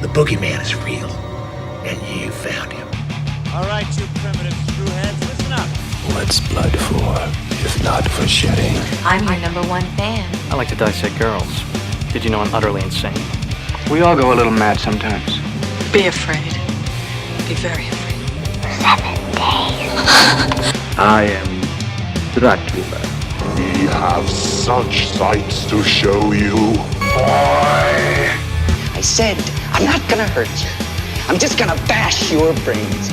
The boogeyman is real, and you found him. All right, you primitive screwheads, listen up. What's blood for, if not for shedding? I'm your number one fan. I like to dissect girls. Did you know I'm utterly insane? We all go a little mad sometimes. Be afraid. Be very afraid. 7 days. I am Dracula. We have such sights to show you. Boy! I said, I'm not gonna hurt you. I'm just gonna bash your brains.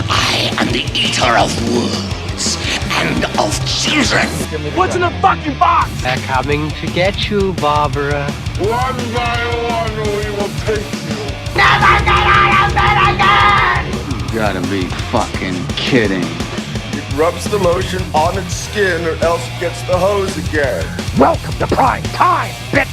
I am the eater of worlds and of children. What's in the fucking box? They're coming to get you, Barbara. One by one we will take you. Never get out of bed again! You gotta be fucking kidding. It rubs the lotion on its skin or else it gets the hose again. Welcome to prime time, bitch!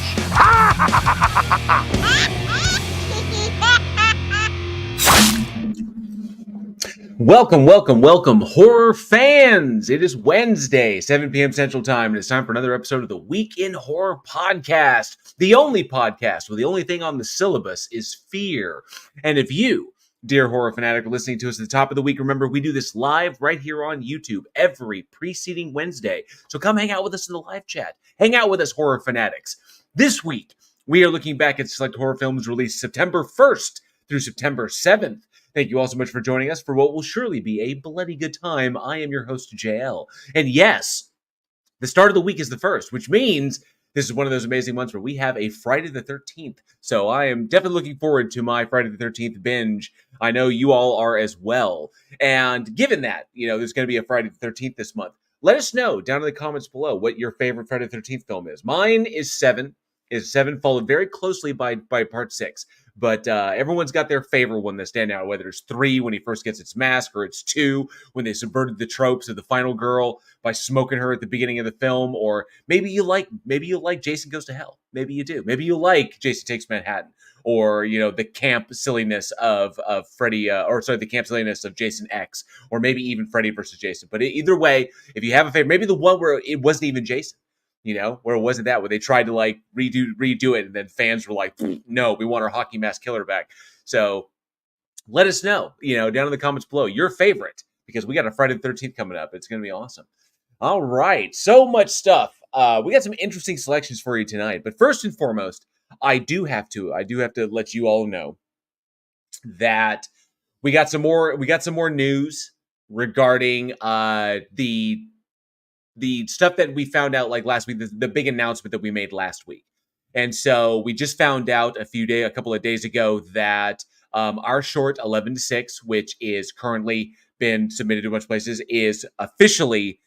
Welcome, horror fans! It is Wednesday, 7 p.m. Central Time, and it's time for another episode of the Week in Horror podcast. The only podcast where the only thing on the syllabus is fear. And if you, dear horror fanatic, are listening to us at the top of the week, remember we do this live right here on YouTube every preceding Wednesday. So come hang out with us in the live chat. Hang out with us, horror fanatics. This week, we are looking back at select horror films released September 1st through September 7th. Thank you all so much for joining us for what will surely be a bloody good time. I am your host, JL. And yes, the start of the week is the 1st, which means this is one of those amazing months where we have a Friday the 13th. So I am definitely looking forward to my Friday the 13th binge. I know you all are as well. And given that, there's going to be a Friday the 13th this month, let us know down in the comments below what your favorite Friday the 13th film is. Mine is 7, followed very closely by part 6. But everyone's got their favorite one that stand out, whether it's 3 when he first gets its mask, or it's 2 when they subverted the tropes of the final girl by smoking her at the beginning of the film, or maybe you like Jason Goes to Hell. Maybe you do. Maybe you like Jason Takes Manhattan, or the camp silliness of Freddy, the camp silliness of Jason X, or maybe even Freddy versus Jason. But either way, if you have a favorite, maybe the one where it wasn't even Jason. Where it wasn't that, where they tried to redo it, and then fans were like, no, we want our hockey mask killer back. So let us know, down in the comments below, your favorite, because we got a Friday the 13th coming up. It's going to be awesome. All right. So much stuff. We got some interesting selections for you tonight, but first and foremost, I do have to let you all know that we got some more news regarding the stuff that we found out like last week, the big announcement that we made last week. And so we just found out a couple of days ago that our short 11 to 6, which is currently been submitted to a bunch of places, is officially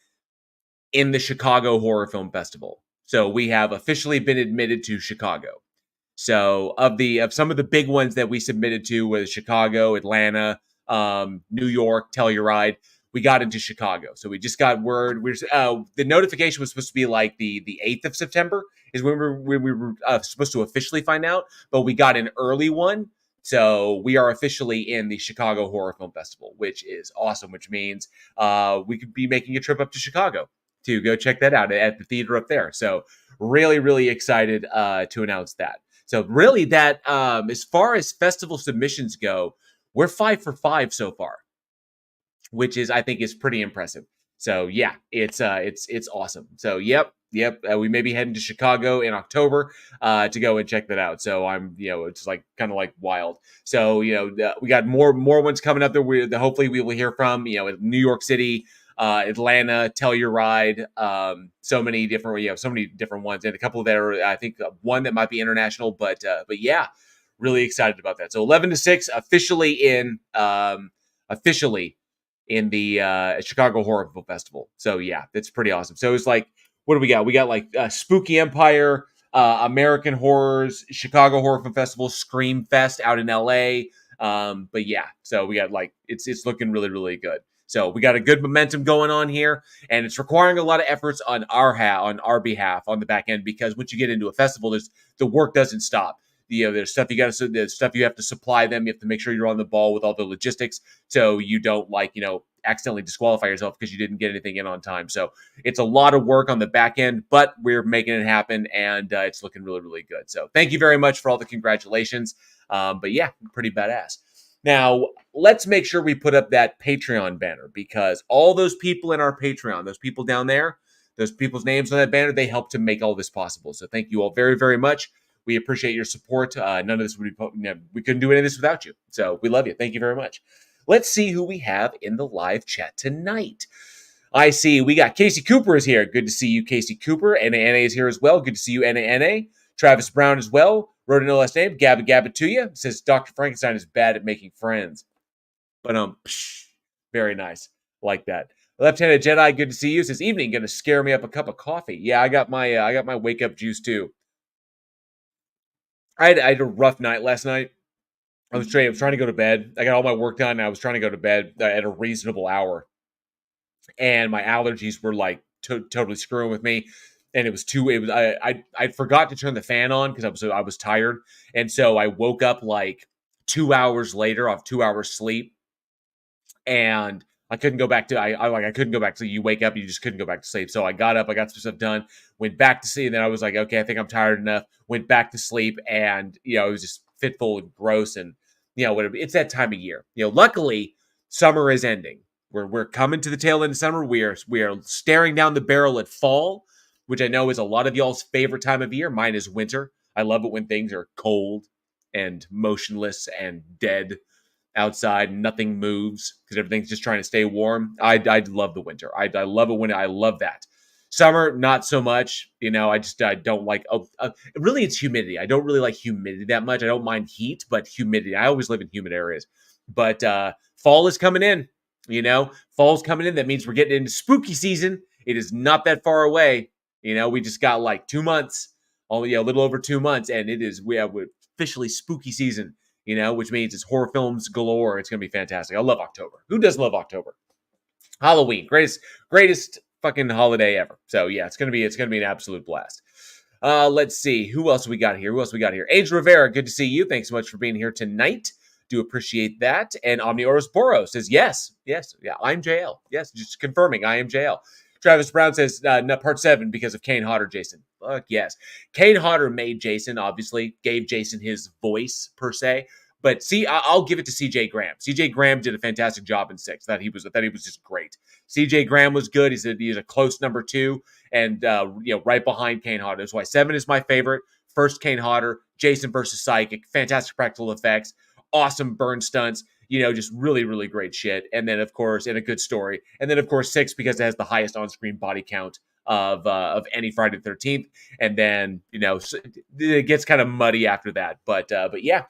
in the Chicago Horror Film Festival. So we have officially been admitted to Chicago. So of some of the big ones that we submitted to was Chicago, Atlanta, New York, Telluride. We got into Chicago. So we just got word. The notification was supposed to be like the 8th of September is when we were supposed to officially find out. But we got an early one. So we are officially in the Chicago Horror Film Festival, which is awesome, which means we could be making a trip up to Chicago to go check that out at the theater up there. So really, really excited to announce that. So really that as far as festival submissions go, we're 5 for 5 so far, which I think is pretty impressive. So yeah, it's awesome. So yep. We may be heading to Chicago in October to go and check that out. So I'm, it's like kind of like wild. So we got more ones coming up that hopefully we will hear from. New York City, Atlanta, Telluride, so many different ones, and a couple that are, I think one that might be international. But yeah, really excited about that. So 11 to 6 officially in the Chicago Horror Film Festival. So yeah, that's pretty awesome. So it's like, what do we got? We got like Spooky Empire, American Horrors, Chicago Horror Film Festival, Scream Fest out in LA. But yeah, so we got like, it's looking really, really good. So we got a good momentum going on here, and it's requiring a lot of efforts on our behalf on the back end, because once you get into a festival, the work doesn't stop. there's stuff there's stuff you have to supply them. You have to make sure you're on the ball with all the logistics, so you don't accidentally disqualify yourself because you didn't get anything in on time. So it's a lot of work on the back end, but we're making it happen, and it's looking really, really good. So thank you very much for all the congratulations. But yeah, pretty badass. Now, let's make sure we put up that Patreon banner, because all those people in our Patreon, those people down there, those people's names on that banner, they help to make all this possible. So thank you all very, very much. We appreciate your support. None of this would be, we couldn't do any of this without you. So we love you. Thank you very much. Let's see who we have in the live chat tonight. I see we got Casey Cooper is here. Good to see you, Casey Cooper. Anna is here as well. Good to see you, Anna. Travis Brown as well. Wrote a no last name. Gabba Gabba to you. Says Dr. Frankenstein is bad at making friends. But very nice. Like that. Left-handed Jedi, good to see you. Says evening, gonna scare me up a cup of coffee. Yeah, I got my wake up juice too. I had a rough night last night. I was trying to go to bed. I got all my work done, and I was trying to go to bed at a reasonable hour. And my allergies were like totally screwing with me. And I forgot to turn the fan on because I was tired. And so I woke up like 2 hours later off 2 hours sleep. And I couldn't go back to, I couldn't go back to, you wake up, you just couldn't go back to sleep. So I got up, I got some stuff done, went back to sleep. And then I was like, okay, I think I'm tired enough. Went back to sleep, and, it was just fitful and gross. And, whatever. It's that time of year. Luckily, summer is ending. We're coming to the tail end of summer. We are staring down the barrel at fall, which I know is a lot of y'all's favorite time of year. Mine is winter. I love it when things are cold and motionless and dead outside. Nothing moves because everything's just trying to stay warm. I love the winter. I love it when I love that. Summer, not so much. I don't like. Really, it's humidity. I don't really like humidity that much. I don't mind heat, but humidity. I always live in humid areas. But fall is coming in. Fall's coming in. That means we're getting into spooky season. It is not that far away. We just got like 2 months. A little over 2 months, and we're officially spooky season. Which means it's horror films galore. It's gonna be fantastic. I love October. Who doesn't love October? Halloween, greatest fucking holiday ever. So yeah, it's gonna be an absolute blast. Let's see who else we got here. Angel Rivera, good to see you. Thanks so much for being here tonight. Do appreciate that. And Omni Boro says yes, yeah, I'm JL. Yes, just confirming I am JL. Travis Brown says part 7 because of Kane Hodder, Jason. Fuck yes. Kane Hodder made Jason, obviously, gave Jason his voice, per se. But see, I'll give it to CJ Graham. CJ Graham did a fantastic job in 6. That he was just great. CJ Graham was good. He's a close number 2, and right behind Kane Hodder. That's why 7 is my favorite. First, Kane Hodder, Jason versus Psychic, fantastic practical effects, awesome burn stunts. Just really, really great shit. And then, of course, and a good story. And then, of course, 6 because it has the highest on-screen body count of any Friday the 13th. And then, it gets kind of muddy after that. But yeah.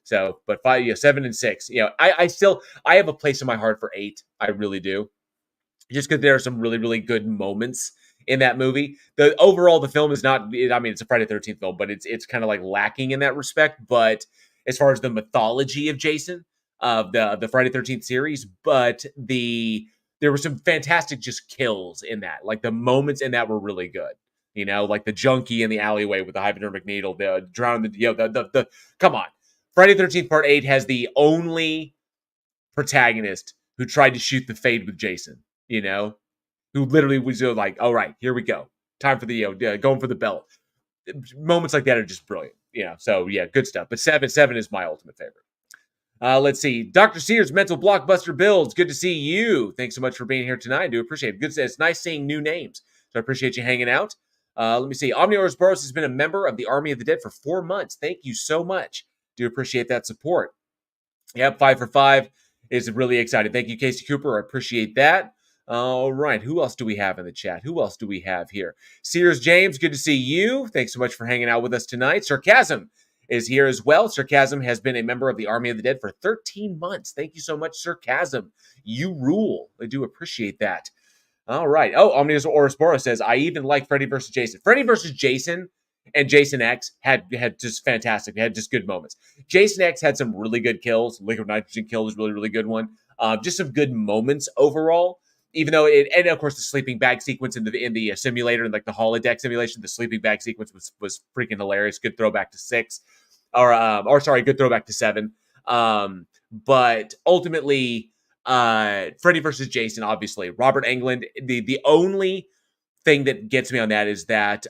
So, but 5, 7 and 6. I have a place in my heart for 8. I really do. Just because there are some really, really good moments in that movie. The film is not. It's a Friday the 13th film, but it's kind of like lacking in that respect. But as far as the mythology of Jason, of the Friday the 13th series, but there were some fantastic just kills in that. Like the moments in that were really good. Like the junkie in the alleyway with the hypodermic needle, the drowning, come on. Friday the 13th Part 8 has the only protagonist who tried to shoot the fade with Jason, who literally was like, all right, here we go. Time for the, going for the belt. Moments like that are just brilliant, so yeah, good stuff. But 7 is my ultimate favorite. Let's see. Dr. Sears, Mental Blockbuster Builds. Good to see you. Thanks so much for being here tonight. I do appreciate it. It's nice seeing new names. So I appreciate you hanging out. Let me see. Omniorus Boros has been a member of the Army of the Dead for 4 months. Thank you so much. Do appreciate that support. Yep, 5 for 5 is really exciting. Thank you, Casey Cooper. I appreciate that. All right. Who else do we have in the chat? Who else do we have here? Sears James, good to see you. Thanks so much for hanging out with us tonight. Sarcasm is here as well. Sarcasm has been a member of the Army of the Dead for 13 months. Thank you so much, Sarcasm. You rule. I do appreciate that. All right. Oh, Omnius Orosboro says, I even like Freddy versus Jason. Freddy versus Jason and Jason X had just fantastic. They had just good moments. Jason X had some really good kills. Liquid Nitrogen kill was really, really good one. Just some good moments overall. Even though and of course the sleeping bag sequence in the simulator and like the holodeck simulation, the sleeping bag sequence was freaking hilarious. Good throwback to 6. or sorry, good throwback to 7. But ultimately, Freddy versus Jason, obviously, Robert Englund. The only thing that gets me on that is that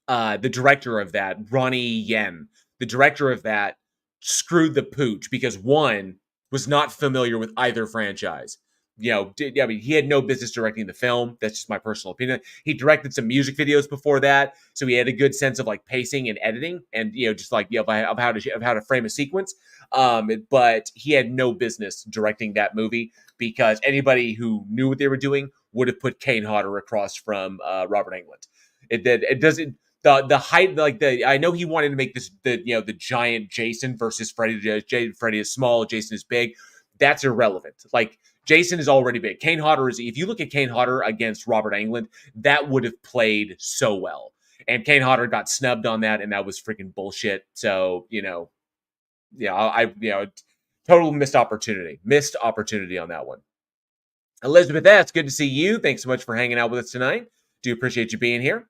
the director of that, Ronnie Yen, the director of that, screwed the pooch because one was not familiar with either franchise. I mean, he had no business directing the film. That's just my personal opinion. He directed some music videos before that, so he had a good sense of like pacing and editing, and just like of how to frame a sequence. But he had no business directing that movie because anybody who knew what they were doing would have put Kane Hodder across from Robert Englund. It doesn't. The height, I know he wanted to make this the giant Jason versus Freddy. Freddy is small, Jason is big. That's irrelevant. Like, Jason is already big. Kane Hodder is. If you look at Kane Hodder against Robert Englund, that would have played so well. And Kane Hodder got snubbed on that, and that was freaking bullshit. So total missed opportunity. Missed opportunity on that one. Elizabeth, that's good to see you. Thanks so much for hanging out with us tonight. Do appreciate you being here.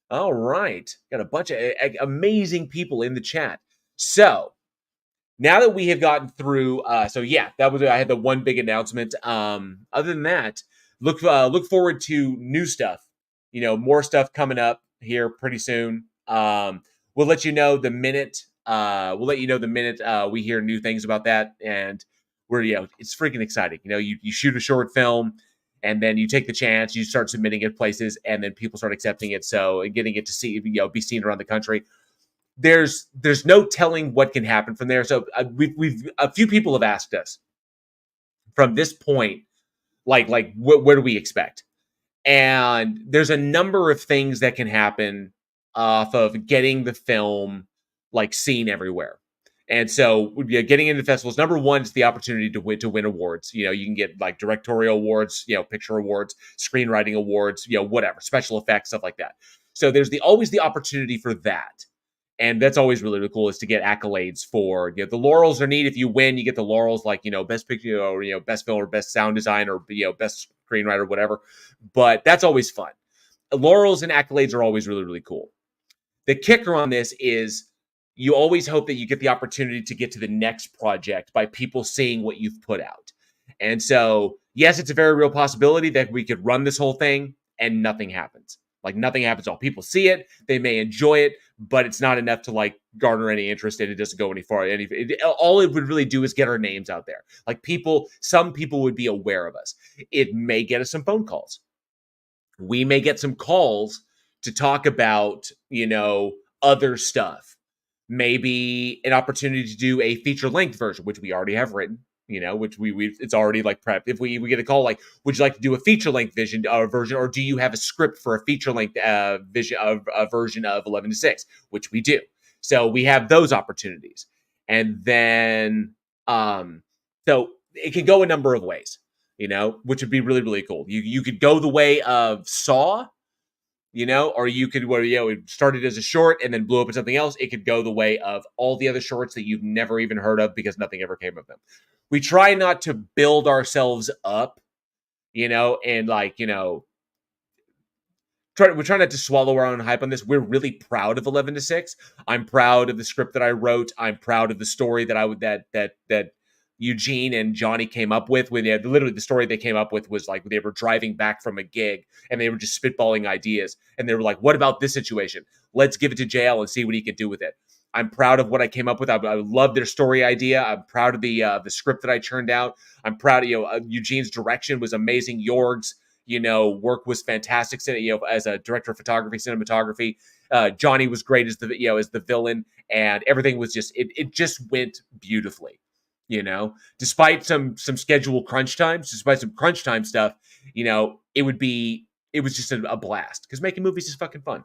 All right. Got a bunch of amazing people in the chat. So, now that we have gotten through, I had the one big announcement. Other than that, look forward to new stuff. More stuff coming up here pretty soon. We'll let you know the minute. We hear new things about that, and it's freaking exciting. You shoot a short film, and then you take the chance, you start submitting it places, and then people start accepting it. So, and getting it to see, be seen around the country. There's no telling what can happen from there. So we've a few people have asked us from this point, what do we expect? And there's a number of things that can happen off of getting the film seen everywhere. And so getting into festivals, number one is the opportunity to win awards. You can get directorial awards, picture awards, screenwriting awards, whatever, special effects, stuff like that. So there's always the opportunity for that. And that's always really, really cool, is to get accolades for, the laurels are neat. If you win, you get the laurels best picture or, best film or best sound design or, best screenwriter, whatever. But that's always fun. Laurels and accolades are always really, really cool. The kicker on this is you always hope that you get the opportunity to get to the next project by people seeing what you've put out. And so, yes, it's a very real possibility that we could run this whole thing and nothing happens. Nothing happens at all. People see it, they may enjoy it, but it's not enough to garner any interest, and it doesn't go any far. All it would really do is get our names out there. Some people would be aware of us. It may get us some phone calls. We may get some calls to talk about, other stuff. Maybe an opportunity to do a feature-length version, which we already have written. Which it's already prepped. If we get a call would you like to do a feature-length version, or do you have a script for a feature-length version of 11 to 6, which we do. So we have those opportunities. And then, so it can go a number of ways, which would be really, really cool. You could go the way of Saw, or you could, it started as a short and then blew up into something else. It could go the way of all the other shorts that you've never even heard of because nothing ever came of them. We try not to build ourselves up, we try not to swallow our own hype on this. We're really proud of 11 to 6. I'm proud of the script that I wrote. I'm proud of the story that Eugene and Johnny came up with. When literally the story they came up with was they were driving back from a gig and they were just spitballing ideas. And they were like, what about this situation? Let's give it to JL and see what he can do with it. I'm proud of what I came up with. I love their story idea. I'm proud of the script that I churned out. I'm proud of, Eugene's direction was amazing. Jorg's, work was fantastic. As a director of photography, cinematography, Johnny was great as the villain, and everything was just, it just went beautifully. Despite some schedule crunch times, despite some crunch time stuff, it was just a blast because making movies is fucking fun.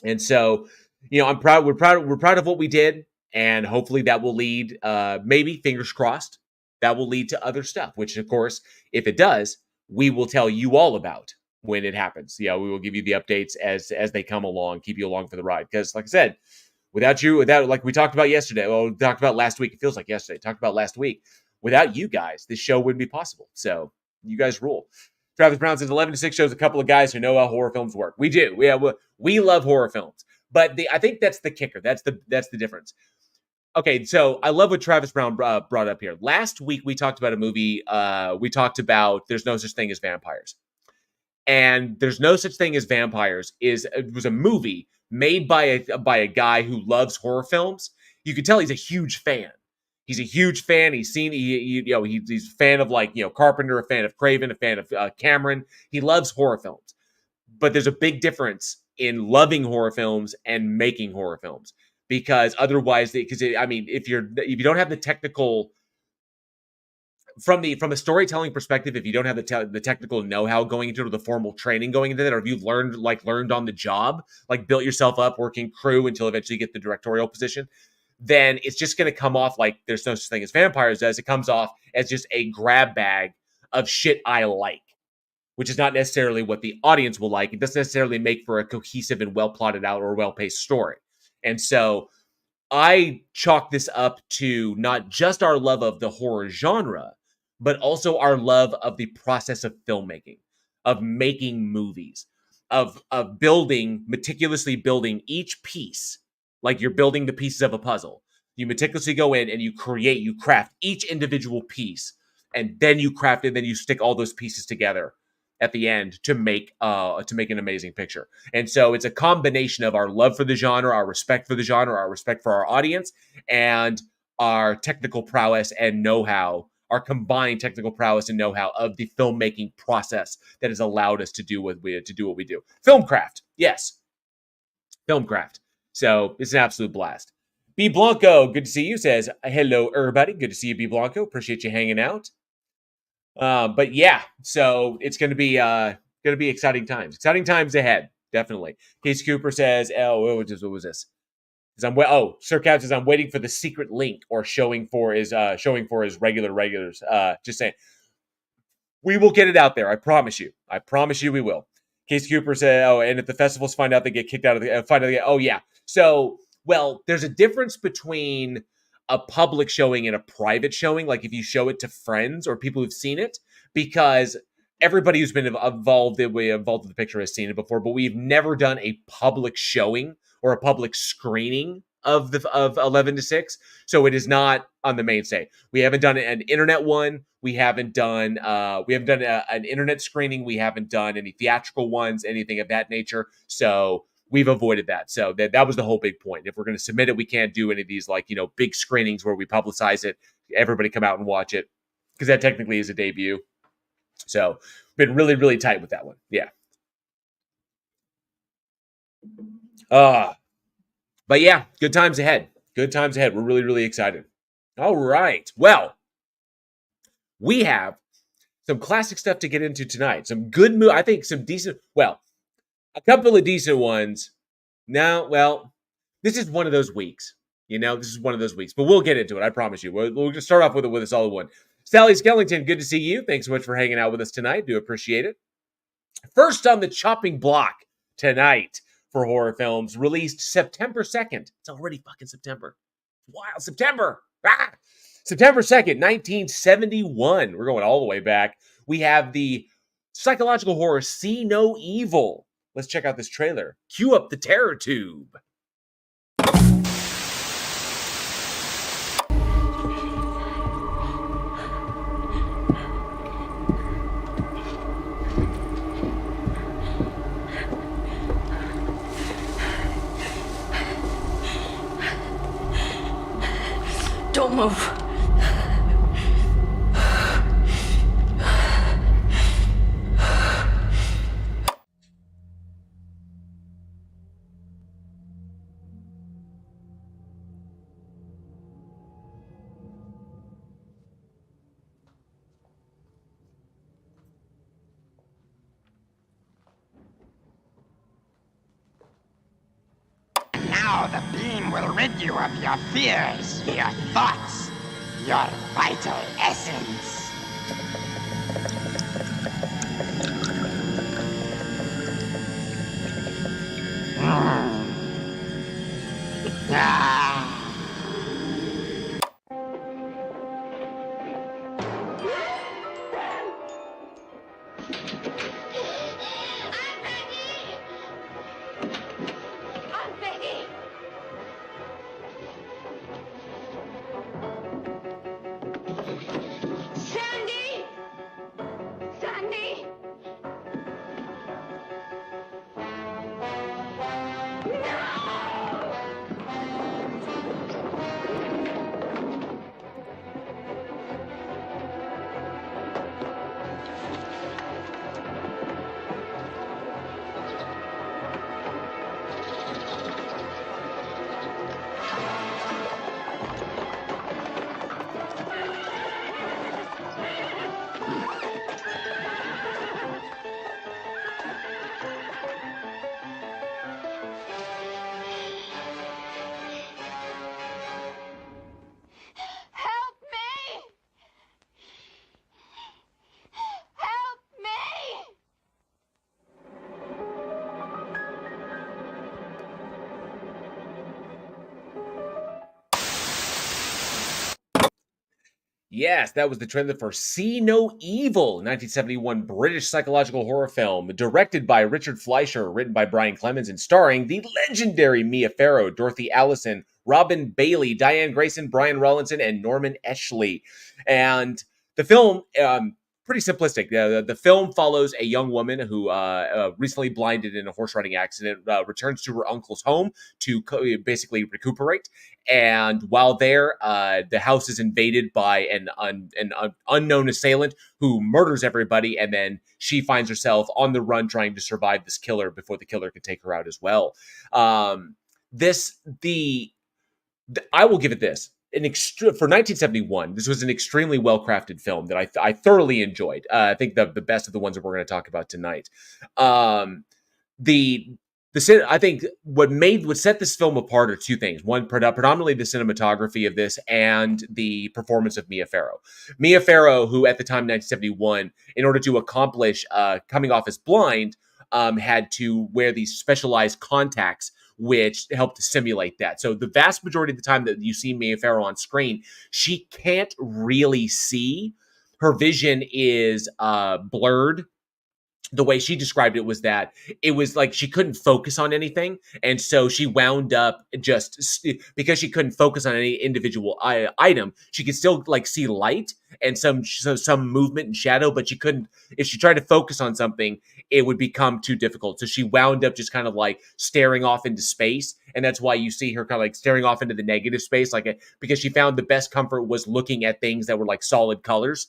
And so, I'm proud. We're proud of what we did, and hopefully that will lead, maybe fingers crossed, that will lead to other stuff. Which, of course, if it does, we will tell you all about when it happens. We will give you the updates as they come along, keep you along for the ride. Because, like I said, without like we talked about yesterday, we talked about last week. It feels like yesterday. Talked about last week. Without you guys, this show wouldn't be possible. So you guys rule. Travis Brown says 11 to 6 shows a couple of guys who know how horror films work. We do. We love horror films. But I think that's the kicker. That's the difference. Okay, so I love what Travis Brown brought up here. Last week we talked about a movie. We talked about There's No Such Thing as Vampires, and There's No Such Thing as Vampires was a movie made by a guy who loves horror films. You can tell he's a huge fan. He's a huge fan. He's he's a fan of Carpenter, a fan of Craven, a fan of Cameron. He loves horror films, but there's a big difference in loving horror films and making horror films. Because otherwise, if you don't have the technical, from a storytelling perspective, if you don't have the technical know-how going into it, or the formal training going into that, or if you've learned on the job, like built yourself up working crew until eventually you get the directorial position, then it's just going to come off like There's No Such Thing as Vampires as it comes off as just a grab bag of shit I like, which is not necessarily what the audience will like. It doesn't necessarily make for a cohesive and well plotted out or well-paced story. And so I chalk this up to not just our love of the horror genre, but also our love of the process of filmmaking, of making movies, of meticulously building each piece, like you're building the pieces of a puzzle. You meticulously go in and you craft each individual piece, and then you craft it, then you stick all those pieces together at the end to make an amazing picture. And so it's a combination of our love for the genre, our respect for the genre, our respect for our audience, and our technical prowess and know-how, our combined technical prowess and know-how of the filmmaking process that has allowed us to do what we do. Filmcraft, yes. Filmcraft. So it's an absolute blast. B. Blanco, good to see you, says, hello, everybody. Good to see you, B. Blanco. Appreciate you hanging out. But yeah, so it's going to be exciting times. Exciting times ahead, definitely. Case Cooper says, "Oh, what was this?" Sir Cap says, "I'm waiting for the secret link or showing for his regulars." Just saying, we will get it out there. I promise you. We will. Case Cooper said, "Oh, and if the festivals find out they get kicked out of the oh yeah." So, well, there's a difference between a public showing and a private showing, like if you show it to friends or people who've seen it, because everybody who's been involved in the picture has seen it before, but we've never done a public showing or a public screening of 11 to 6. So it is not on the main stage. We haven't done an internet one. We haven't done an internet screening. We haven't done any theatrical ones, anything of that nature. So we've avoided that. So that was the whole big point. If we're going to submit it, we can't do any of these big screenings where we publicize it, everybody come out and watch it, because that technically is a debut. So been really, really tight with that one. Yeah. But yeah, good times ahead. Good times ahead. We're really, really excited. All right. Well, we have some classic stuff to get into tonight. Some good I think some decent, a couple of decent ones. Now, this is one of those weeks. This is one of those weeks. But we'll get into it. I promise you. We'll just start off with a solid one. Sally Skellington, good to see you. Thanks so much for hanging out with us tonight. Do appreciate it. First on the chopping block tonight for horror films, released September 2nd. It's already fucking September. Wow, September. September 2nd, 1971. We're going all the way back. We have the psychological horror See No Evil. Let's check out this trailer. Cue up the terror tube. Don't move. Now the beam will rid you of your fears, your thoughts, your vital essence. Yes, that was the trailer for See No Evil, 1971 British psychological horror film, directed by Richard Fleischer, written by Brian Clemens, and starring the legendary Mia Farrow, Dorothy Allison, Robin Bailey, Diane Grayson, Brian Rawlinson, and Norman Eshley. And the film, pretty simplistic. The film follows a young woman who recently blinded in a horse riding accident, returns to her uncle's home to basically recuperate. And while there, the house is invaded by an unknown assailant who murders everybody, and then she finds herself on the run trying to survive this killer before the killer can take her out as well. I will give it this. For 1971, this was an extremely well-crafted film that I thoroughly enjoyed. I think the best of the ones that we're going to talk about tonight. I think what set this film apart are two things. One, predominantly the cinematography of this and the performance of Mia Farrow. Mia Farrow, who at the time, 1971, in order to accomplish coming off as blind, had to wear these specialized contacts which help to simulate that. So the vast majority of the time that you see Mia Farrow on screen, she can't really see. Her vision is blurred. The way she described it was that it was like she couldn't focus on anything. And so she wound up just because she couldn't focus on any individual item, she could still like see light and some movement and shadow, but she couldn't, if she tried to focus on something, it would become too difficult. So she wound up just kind of like staring off into space. And that's why you see her kind of like staring off into the negative space, because she found the best comfort was looking at things that were like solid colors.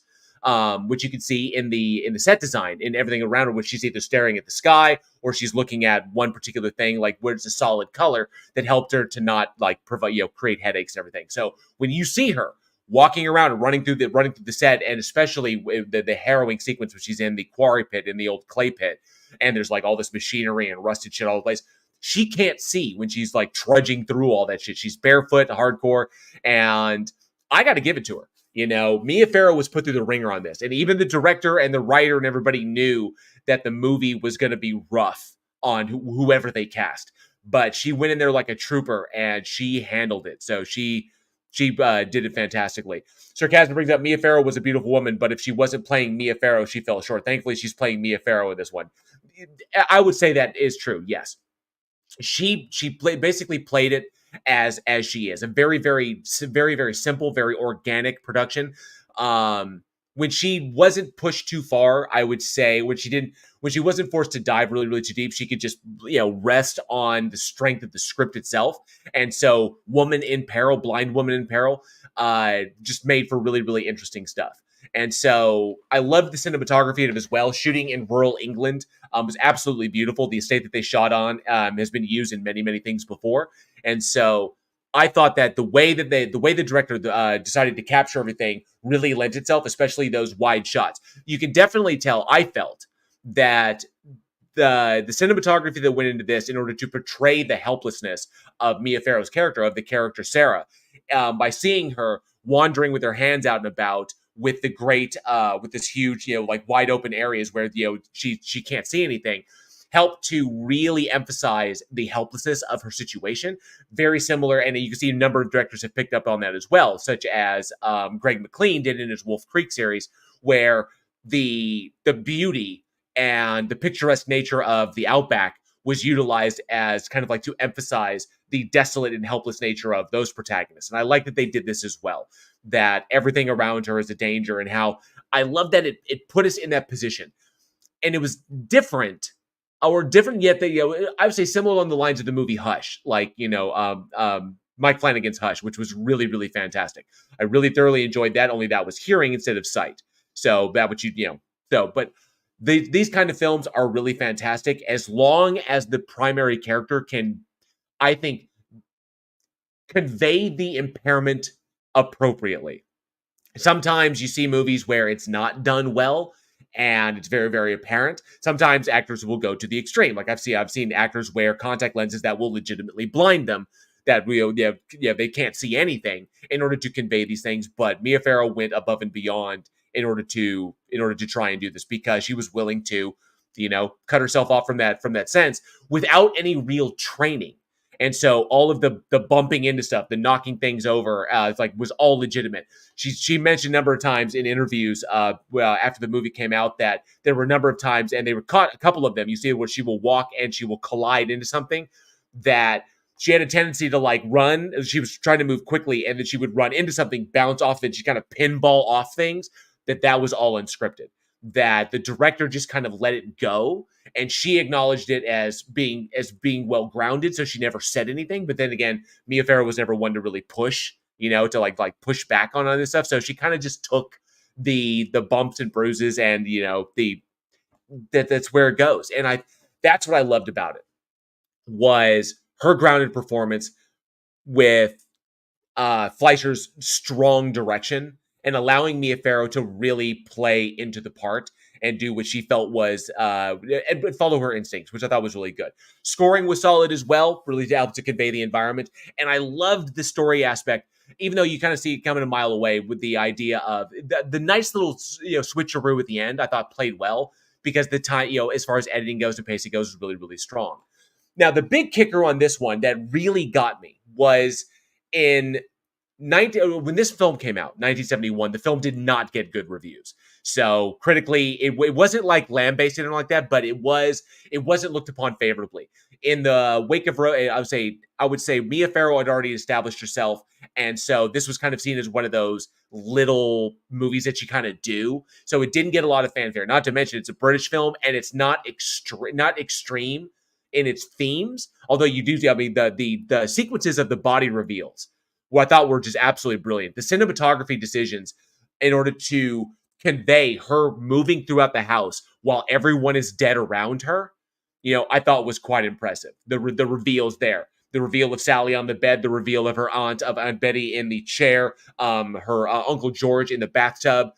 Which you can see in the set design and everything around her, which she's either staring at the sky or she's looking at one particular thing, like where it's a solid color that helped her to not like provide, create headaches and everything. So when you see her walking around and running through the set, and especially the harrowing sequence where she's in the quarry pit, in the old clay pit, and there's like all this machinery and rusted shit all over the place. She can't see when she's like trudging through all that shit. She's barefoot, hardcore, and I got to give it to her. Mia Farrow was put through the ringer on this. And even the director and the writer and everybody knew that the movie was going to be rough on whoever they cast. But she went in there like a trooper and she handled it. So she did it fantastically. Sarcasm brings up Mia Farrow was a beautiful woman, but if she wasn't playing Mia Farrow, she fell short. Thankfully, she's playing Mia Farrow in this one. I would say that is true, yes. She basically played it as she is. A very, very, very, very simple, very organic production. When she wasn't pushed too far, I would say when she wasn't forced to dive really, really too deep, she could just, rest on the strength of the script itself. And so Blind Woman in Peril, just made for really, really interesting stuff. And so I loved the cinematography of it as well. Shooting in rural England was absolutely beautiful. The estate that they shot on has been used in many, many things before. And so I thought that the way the director decided to capture everything really lent itself, especially those wide shots. You can definitely tell, I felt, that the cinematography that went into this in order to portray the helplessness of Mia Farrow's character, of the character Sarah, by seeing her wandering with her hands out and about, with the great, with this huge, like wide open areas where, she can't see anything, helped to really emphasize the helplessness of her situation. Very similar, and you can see a number of directors have picked up on that as well, such as Greg McLean did in his Wolf Creek series, where the beauty and the picturesque nature of the outback was utilized as kind of like to emphasize the desolate and helpless nature of those protagonists. And I like that they did this as well, that everything around her is a danger, and how I love that it put us in that position. And it was different yet that, I would say similar on the lines of the movie Hush, like, Mike Flanagan's Hush, which was really, really fantastic. I really thoroughly enjoyed that, only that was hearing instead of sight. So that would but these kind of films are really fantastic as long as the primary character can, I think, convey the impairment appropriately. Sometimes you see movies where it's not done well and it's very, very apparent. Sometimes actors will go to the extreme. Like I've seen actors wear contact lenses that will legitimately blind them, that they can't see anything in order to convey these things. But Mia Farrow went above and beyond in order to try and do this, because she was willing to, cut herself off from that sense without any real training. And so all of the bumping into stuff, the knocking things over, it's like was all legitimate. She mentioned a number of times in interviews after the movie came out that there were a number of times, and they were caught a couple of them. You see where she will walk and she will collide into something that she had a tendency to like run. She was trying to move quickly, and then she would run into something, bounce off, and she kind of pinball off things. That was all unscripted. That the director just kind of let it go, and she acknowledged it as being well grounded, so she never said anything. But then again, Mia Farrow was never one to really push, to like push back on this stuff. So she kind of just took the bumps and bruises, and that's where it goes. And that's what I loved about it, was her grounded performance with Fleischer's strong direction and allowing Mia Farrow to really play into the part and do what she felt was and follow her instincts, which I thought was really good. Scoring was solid as well, really helped to convey the environment. And I loved the story aspect, even though you kind of see it coming a mile away, with the idea of the nice little switcheroo at the end. I thought played well, because the time, as far as editing goes and pacing goes, was really, really strong. Now, the big kicker on this one that really got me was when this film came out, 1971, the film did not get good reviews. So critically, it wasn't like lambasted or like that, but it wasn't looked upon favorably. In the wake of, I would say Mia Farrow had already established herself, and so this was kind of seen as one of those little movies that you kind of do. So it didn't get a lot of fanfare. Not to mention, it's a British film, and it's not extreme in its themes. Although you do, the sequences of the body reveals, what I thought were just absolutely brilliant. The cinematography decisions in order to convey her moving throughout the house while everyone is dead around her, I thought was quite impressive. The reveals there. The reveal of Sally on the bed, the reveal of her aunt Betty in the chair, her Uncle George in the bathtub.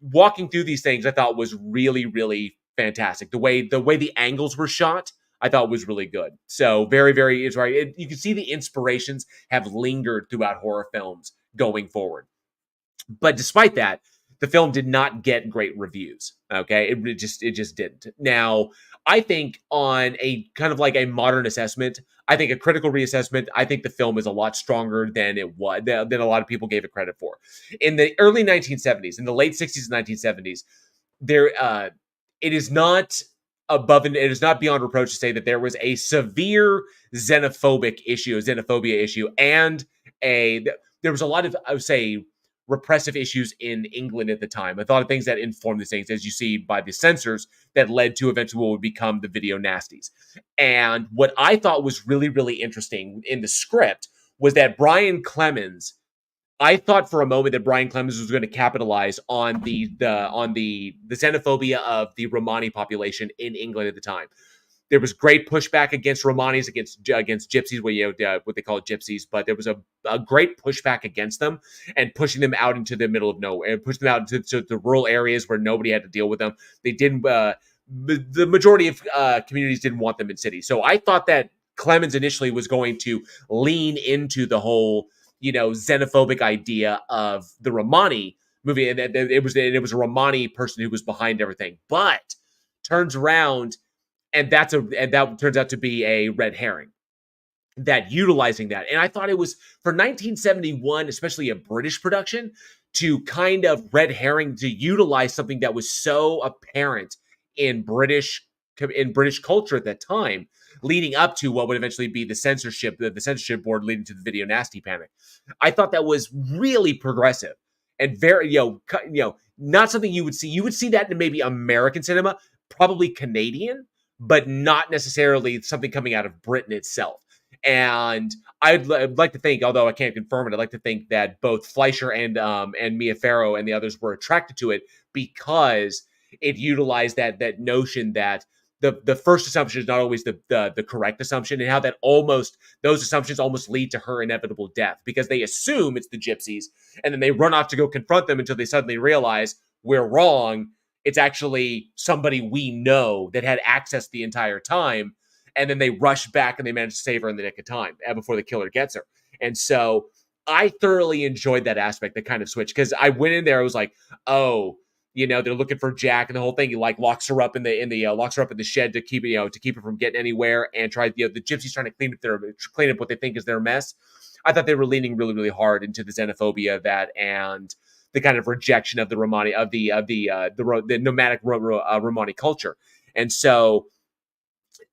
Walking through these things, I thought was really, really fantastic. The way the angles were shot, I thought was really good. So very, very, it's right. You can see the inspirations have lingered throughout horror films going forward. But despite that, the film did not get great reviews. Okay, it just didn't. Now, I think on a kind of like a modern assessment, I think a critical reassessment, I think the film is a lot stronger than it was, than a lot of people gave it credit for. In the early 1970s, in the late 60s and 1970s, it is not it is not beyond reproach to say that there was a severe xenophobia issue, and there was a lot of, I would say, repressive issues in England at the time. A lot of things that informed these things, as you see by the censors, that led to eventually what would become the video nasties. And what I thought was really, really interesting in the script was that Brian Clemens, I thought for a moment that Brian Clemens was going to capitalize on the xenophobia of the Romani population in England at the time. There was great pushback against Romanis, against gypsies, what they call gypsies, but there was a great pushback against them and pushing them out into the middle of nowhere, and pushing them out into the rural areas where nobody had to deal with them. They didn't. The majority of communities didn't want them in cities. So I thought that Clemens initially was going to lean into the whole, xenophobic idea of the Romani movie, and it was a Romani person who was behind everything. But turns around. And that turns out to be a red herring, that utilizing that. And I thought it was, for 1971, especially a British production, to kind of red herring, to utilize something that was so apparent in British culture at that time, leading up to what would eventually be the censorship board leading to the video nasty panic. I thought that was really progressive and very, not something you would see. You would see that in maybe American cinema, probably Canadian, but not necessarily something coming out of Britain itself. And I'd like to think, although I can't confirm it, I'd like to think that both Fleischer and Mia Farrow and the others were attracted to it because it utilized that notion that the first assumption is not always the correct assumption, and how that those assumptions almost lead to her inevitable death, because they assume it's the gypsies, and then they run off to go confront them until they suddenly realize we're wrong. It's actually somebody we know that had access the entire time. And then they rush back and they manage to save her in the nick of time before the killer gets her. And so I thoroughly enjoyed that aspect, that kind of switch, because I went in there, I was like, oh, They're looking for Jack, and the whole thing, he like locks her up in the shed to keep her from getting anywhere, and the gypsies trying to clean up what they think is their mess. I thought they were leaning really, really hard into the xenophobia of that and the kind of rejection of the Romani the nomadic Romani culture. And so,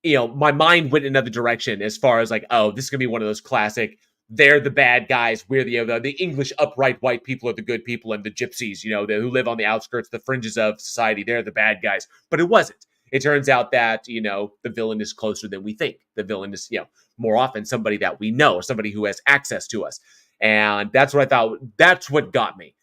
my mind went in another direction as far as like, oh, this is gonna be one of those classic. They're the bad guys. We're the English upright white people are the good people, and the gypsies, who live on the outskirts, the fringes of society, they're the bad guys. But it wasn't. It turns out that, the villain is closer than we think. The villain is, more often somebody that we know, or somebody who has access to us. And that's what I thought. That's what got me.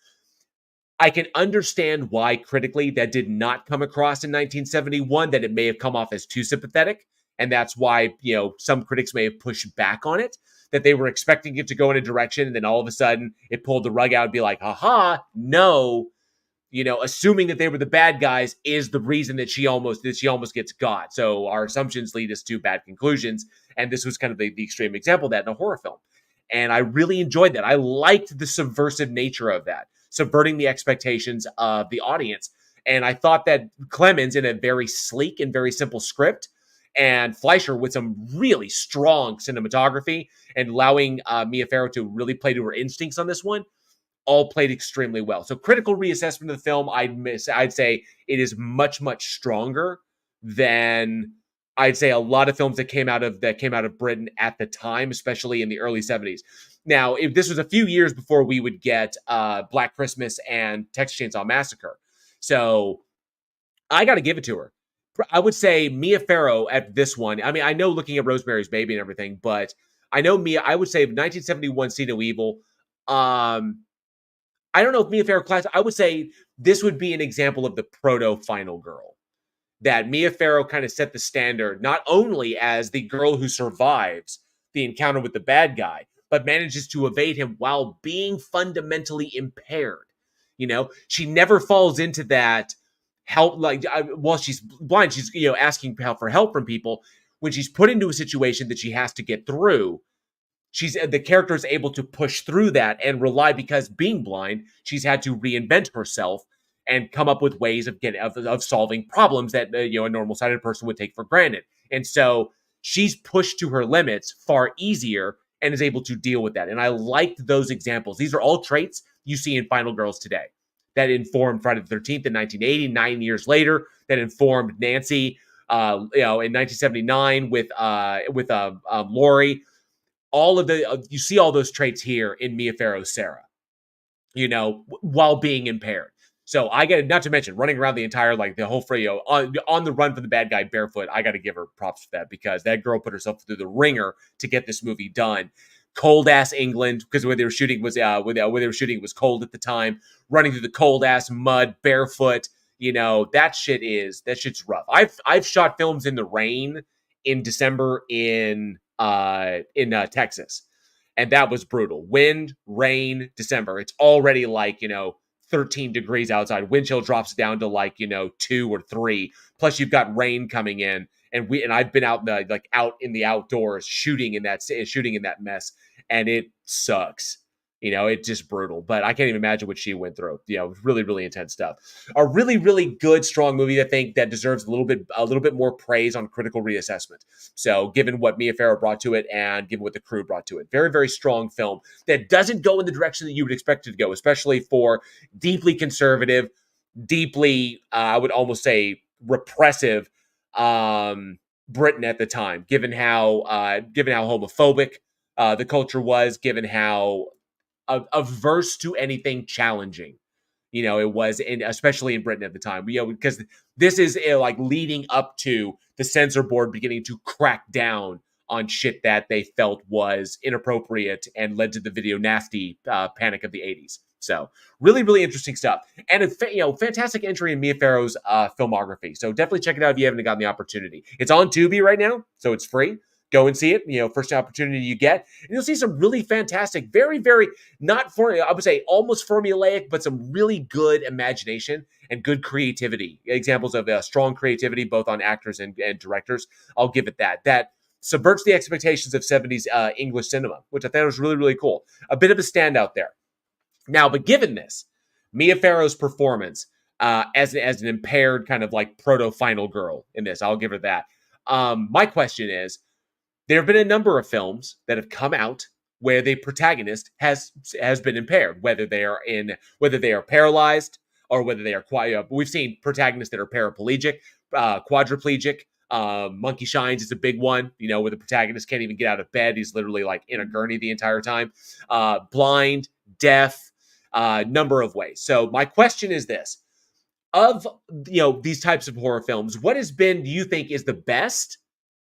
I can understand why critically that did not come across in 1971, that it may have come off as too sympathetic. And that's why, some critics may have pushed back on it, that they were expecting it to go in a direction, and then all of a sudden it pulled the rug out and be like, haha, no, assuming that they were the bad guys is the reason that she almost gets got. So our assumptions lead us to bad conclusions. And this was kind of the extreme example of that in a horror film. And I really enjoyed that. I liked the subversive nature of that, subverting the expectations of the audience. And I thought that Clemens, in a very sleek and very simple script, and Fleischer with some really strong cinematography and allowing Mia Farrow to really play to her instincts on this one, all played extremely well. So critical reassessment of the film, I'd say it is much, much stronger than I'd say a lot of films that came out of Britain at the time, especially in the early 70s. Now, if this was a few years before we would get Black Christmas and Texas Chainsaw Massacre. So I got to give it to her. I would say Mia Farrow at this one. I mean, I know looking at Rosemary's Baby and everything, but I know I would say 1971 See No Evil. I don't know if Mia Farrow class. I would say this would be an example of the proto Final Girl. That Mia Farrow kind of set the standard, not only as the girl who survives the encounter with the bad guy, but manages to evade him while being fundamentally impaired. She never falls into that help, like while she's blind, she's asking for help from people. When she's put into a situation that she has to get through, the character is able to push through that and rely, because being blind, she's had to reinvent herself and come up with ways of solving problems that a normal-sighted person would take for granted. And so she's pushed to her limits far easier and is able to deal with that. And I liked those examples. These are all traits you see in Final Girls today that informed Friday the 13th in 1980, 9 years later, that informed Nancy, in 1979 with Laurie. All of you see all those traits here in Mia Farrow's Sarah, while being impaired. So I get it, not to mention running around the entire, the whole Frio on the run from the bad guy barefoot. I got to give her props for that, because that girl put herself through the ringer to get this movie done. Cold ass England, because where they were shooting was it was cold at the time. Running through the cold ass mud barefoot, that shit's rough. I've shot films in the rain in December in Texas, and that was brutal. Wind, rain, December. It's already 13 degrees outside. Wind chill drops down to 2 or 3. Plus you've got rain coming in, and I've been out in the outdoors shooting in that mess, and it sucks. It's just brutal. But I can't even imagine what she went through. Really, really intense stuff. A really, really good, strong movie, I think, that deserves a little bit more praise on critical reassessment. So, given what Mia Farrow brought to it and given what the crew brought to it, very, very strong film that doesn't go in the direction that you would expect it to go, especially for deeply conservative, deeply, I would almost say, repressive Britain at the time. Given how homophobic the culture was, given how averse to anything challenging, it was, especially in Britain at the time, because this is leading up to the censor board beginning to crack down on shit that they felt was inappropriate and led to the video nasty panic of the 80s. So really, really interesting stuff, and a fantastic entry in Mia Farrow's filmography. So definitely check it out if you haven't gotten the opportunity. It's on Tubi right now, so it's free. Go and see it, first opportunity you get. And you'll see some really fantastic, very, very, I would say almost formulaic, but some really good imagination and good creativity. Examples of strong creativity, both on actors and directors. I'll give it that. That subverts the expectations of 70s English cinema, which I thought was really, really cool. A bit of a standout there. Now, but given this, Mia Farrow's performance, as an impaired kind of like proto-final girl in this. I'll give her that. My question is, there have been a number of films that have come out where the protagonist has been impaired, whether they are paralyzed or whether they are we've seen protagonists that are paraplegic, quadriplegic. Monkey Shines is a big one, where the protagonist can't even get out of bed. He's literally like in a gurney the entire time. Blind, deaf, number of ways. So my question is this: of these types of horror films, what do you think is the best,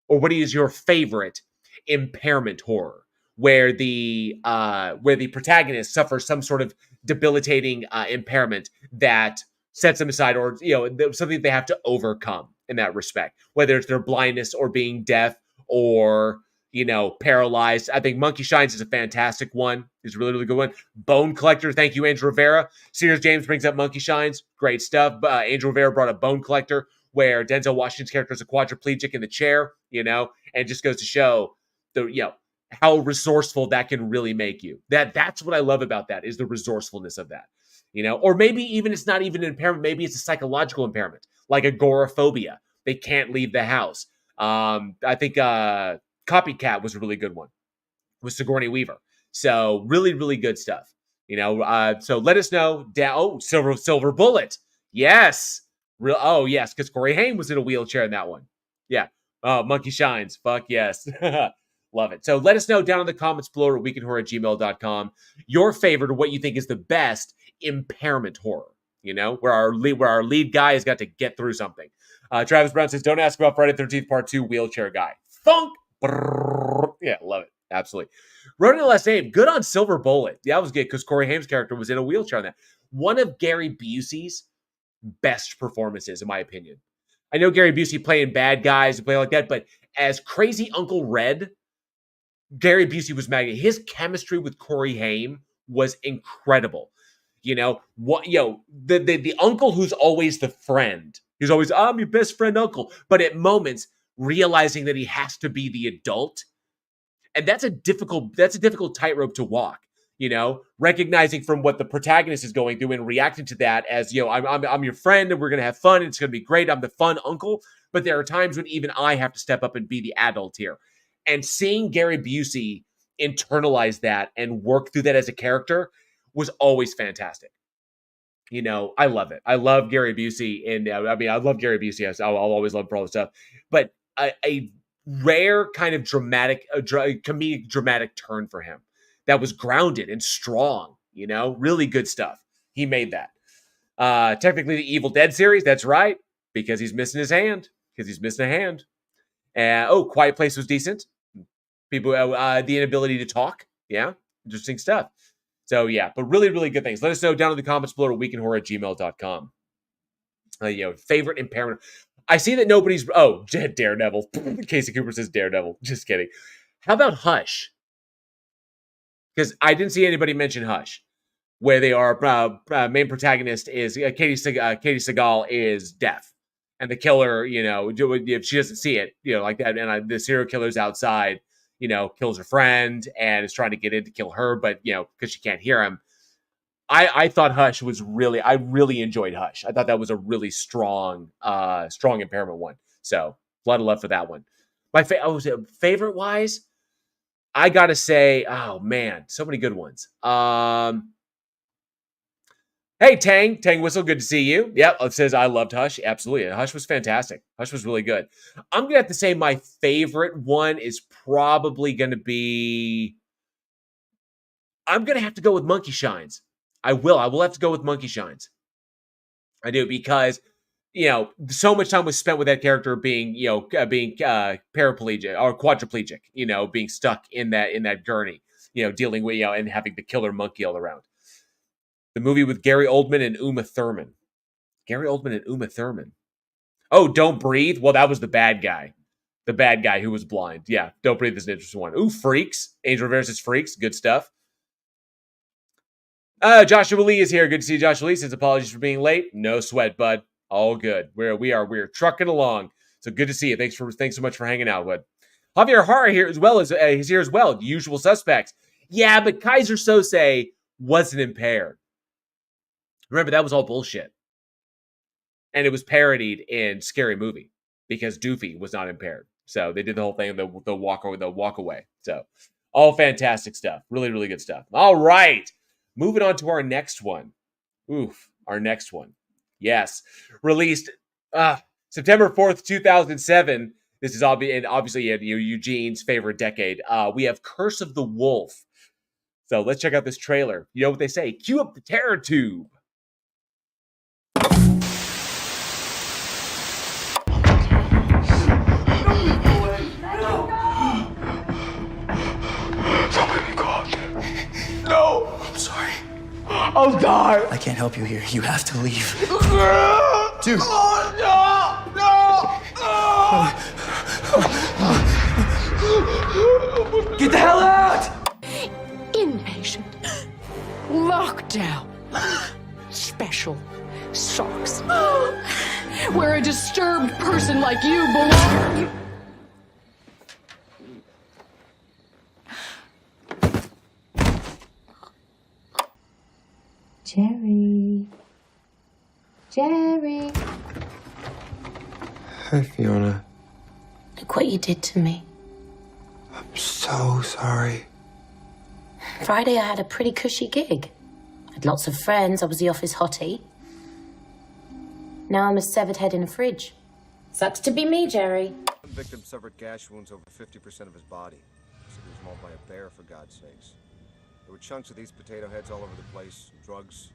or what is your favorite impairment horror, where the protagonist suffers some sort of debilitating impairment that sets them aside, or something they have to overcome in that respect, whether it's their blindness or being deaf or paralyzed. I think Monkey Shines is a fantastic one. It's a really, really good one. Bone Collector. Thank you, Andrew Rivera. Sears James brings up Monkey Shines. Great stuff. Andrew Rivera brought up Bone Collector, where Denzel Washington's character is a quadriplegic in the chair, and it just goes to show how resourceful that can really make you. That's what I love about that, is the resourcefulness of that. Or maybe even it's not even an impairment. Maybe it's a psychological impairment, like agoraphobia. They can't leave the house. I think Copycat was a really good one with Sigourney Weaver. So really, really good stuff. So let us know. Silver Bullet. Yes. Yes, because Corey Haim was in a wheelchair in that one. Yeah. Oh, Monkey Shines. Fuck yes. Love it. So let us know down in the comments below at weekinhorror@gmail.com your favorite, or what you think is the best impairment horror. Where our lead guy has got to get through something. Travis Brown says, don't ask about Friday the 13th Part 2 wheelchair guy. Funk. Brrr. Yeah, love it. Absolutely. Wrote in the last name. Good on Silver Bullet. Yeah, that was good because Corey Haim's character was in a wheelchair on that. One of Gary Busey's best performances, in my opinion. I know Gary Busey playing bad guys and play like that, but as crazy Uncle Red, Gary Busey was magnetic. His chemistry with Corey Haim was incredible. The uncle who's always the friend. He's always, I'm your best friend uncle. But at moments, realizing that he has to be the adult. And that's a difficult tightrope to walk. Recognizing from what the protagonist is going through and reacting to that as, I'm your friend and we're going to have fun and it's going to be great. I'm the fun uncle. But there are times when even I have to step up and be the adult here. And seeing Gary Busey internalize that and work through that as a character was always fantastic. I love it. I love Gary Busey. And I love Gary Busey. I'll always love him for all the stuff. But a rare kind of comedic dramatic turn for him that was grounded and strong, really good stuff. He made that. Technically the Evil Dead series, that's right, because he's missing his hand. Quiet Place was decent. People, the inability to talk. Yeah, interesting stuff. So yeah, but really, really good things. Let us know down in the comments below at weekinhorror@gmail.com. Favorite impairment. I see that nobody's... Oh, Daredevil. Casey Cooper says Daredevil. Just kidding. How about Hush? Because I didn't see anybody mention Hush, where they are... main protagonist is... Katie Seagal is deaf. And the killer, if she doesn't see it, like that. And the serial killer's outside, kills her friend and is trying to get in to kill her, but, because she can't hear him. I thought Hush was I really enjoyed Hush. I thought that was a really strong impairment one. So a lot of love for that one. My favorite wise, I gotta say, oh man, so many good ones. Hey Tang Whistle, good to see you. Yep, it says I loved Hush. Absolutely, Hush was fantastic. Hush was really good. I'm gonna have to say my favorite one is probably gonna be. I'm gonna have to go with Monkey Shines. I will have to go with Monkey Shines. I do, because, so much time was spent with that character being paraplegic or quadriplegic, being stuck in that gurney, dealing with, and having the killer monkey all around. The movie with Gary Oldman and Uma Thurman. Oh, Don't Breathe. Well, that was the bad guy. The bad guy who was blind. Yeah, Don't Breathe is an interesting one. Ooh, Freaks. Angel Rivera says Freaks. Good stuff. Joshua Lee is here. Good to see you, Joshua Lee. Says apologies for being late. No sweat, bud. All good. We're trucking along. So good to see you. Thanks so much for hanging out, bud. Javier Hara here as well. He's here as well. The Usual Suspects. Yeah, but Kaiser Sose wasn't impaired. Remember, that was all bullshit. And it was parodied in Scary Movie because Doofy was not impaired. So they did the whole thing, the walk away. So all fantastic stuff. Really, really good stuff. All right. Moving on to our next one. Our next one. Yes. Released September 4th, 2007. This is obviously Eugene's favorite decade. We have Curse of the Wolf. So let's check out this trailer. You know what they say? Cue up the terror tube. No! I'm sorry. I'll die! I can't help you here. You have to leave. Dude! Oh, no! Get the hell out! Inpatient. Lockdown. Special socks. Where a disturbed person like you belongs. Jerry. Jerry. Hi, Fiona. Look what you did to me. I'm so sorry. Friday I had a pretty cushy gig. Had lots of friends, I was the office hottie. Now I'm a severed head in a fridge. Sucks to be me, Jerry. The victim suffered gash wounds over 50% of his body. Said he was mauled by a bear, for God's sakes. There were chunks of these potato heads all over the place, drugs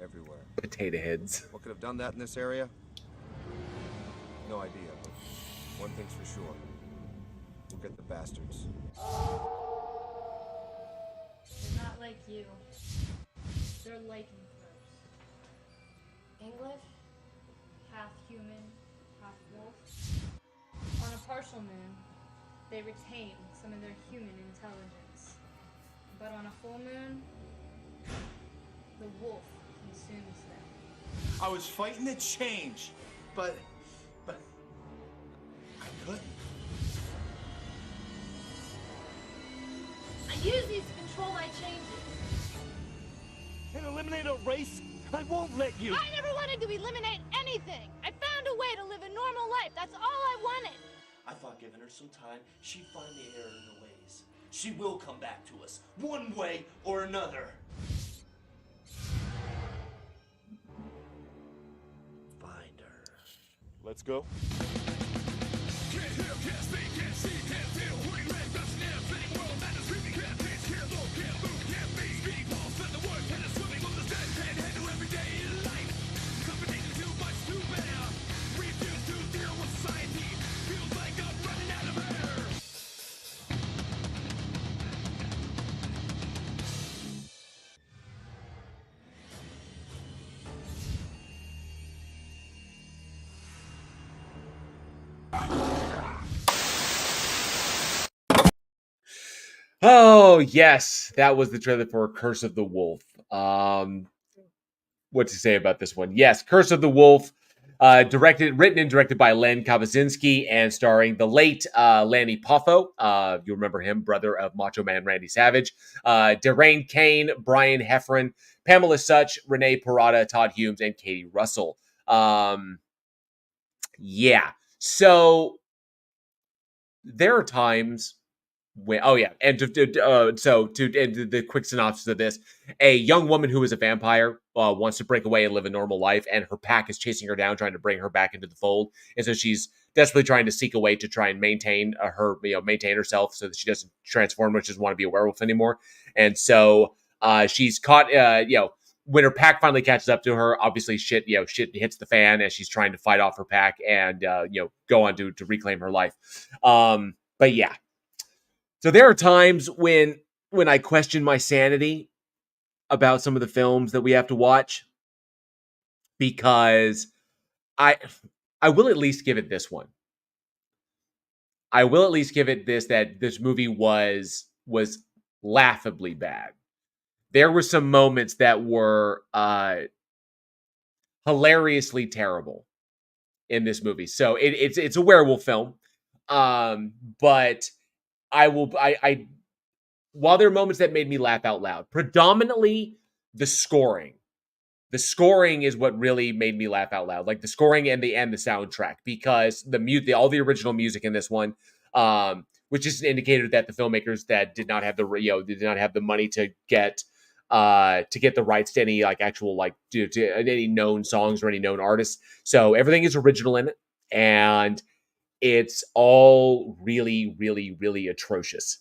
everywhere. Potato heads. What could have done that in this area? No idea, but one thing's for sure. We'll get the bastards. They're not like you. They're lycanthropes. English, half human, half wolf. On a partial moon, they retain some of their human intelligence. But on a full moon, the wolf consumes them. I was fighting to change, but I couldn't. I use these to control my changes. And eliminate a race? I won't let you. I never wanted to eliminate anything. I found a way to live a normal life. That's all I wanted. I thought giving her some time, she'd find the error in her ways. She will come back to us, one way or another. Find her. Let's go. Oh, yes. That was the trailer for Curse of the Wolf. What to say about this one? Yes, Curse of the Wolf, written and directed by Len Kabaczynski and starring the late Lanny Poffo. You remember him, brother of Macho Man Randy Savage. Darain Kane, Brian Heffron, Pamela Such, Renee Parada, Todd Humes, and Katie Russell. Yeah. So there are times when, and so to end the quick synopsis of this, a young woman who is a vampire wants to break away and live a normal life, and her pack is chasing her down, trying to bring her back into the fold, and so she's desperately trying to seek a way to try and maintain maintain herself so that she doesn't transform, which doesn't want to be a werewolf anymore, and so she's caught, when her pack finally catches up to her, obviously shit hits the fan as she's trying to fight off her pack and go on to reclaim her life. But yeah. So there are times when I question my sanity about some of the films that we have to watch, because I will at least give it this one. I will at least give it that this movie was laughably bad. There were some moments that were hilariously terrible in this movie. So it's a werewolf film, but while there are moments that made me laugh out loud, predominantly the scoring The scoring is what really made me laugh out loud. Like the scoring and the soundtrack, because all the original music in this one, which is an indicator that the filmmakers that did not have the money to get the rights to any like actual like to any known songs or any known artists. So everything is original in it, and it's all really, really, really atrocious.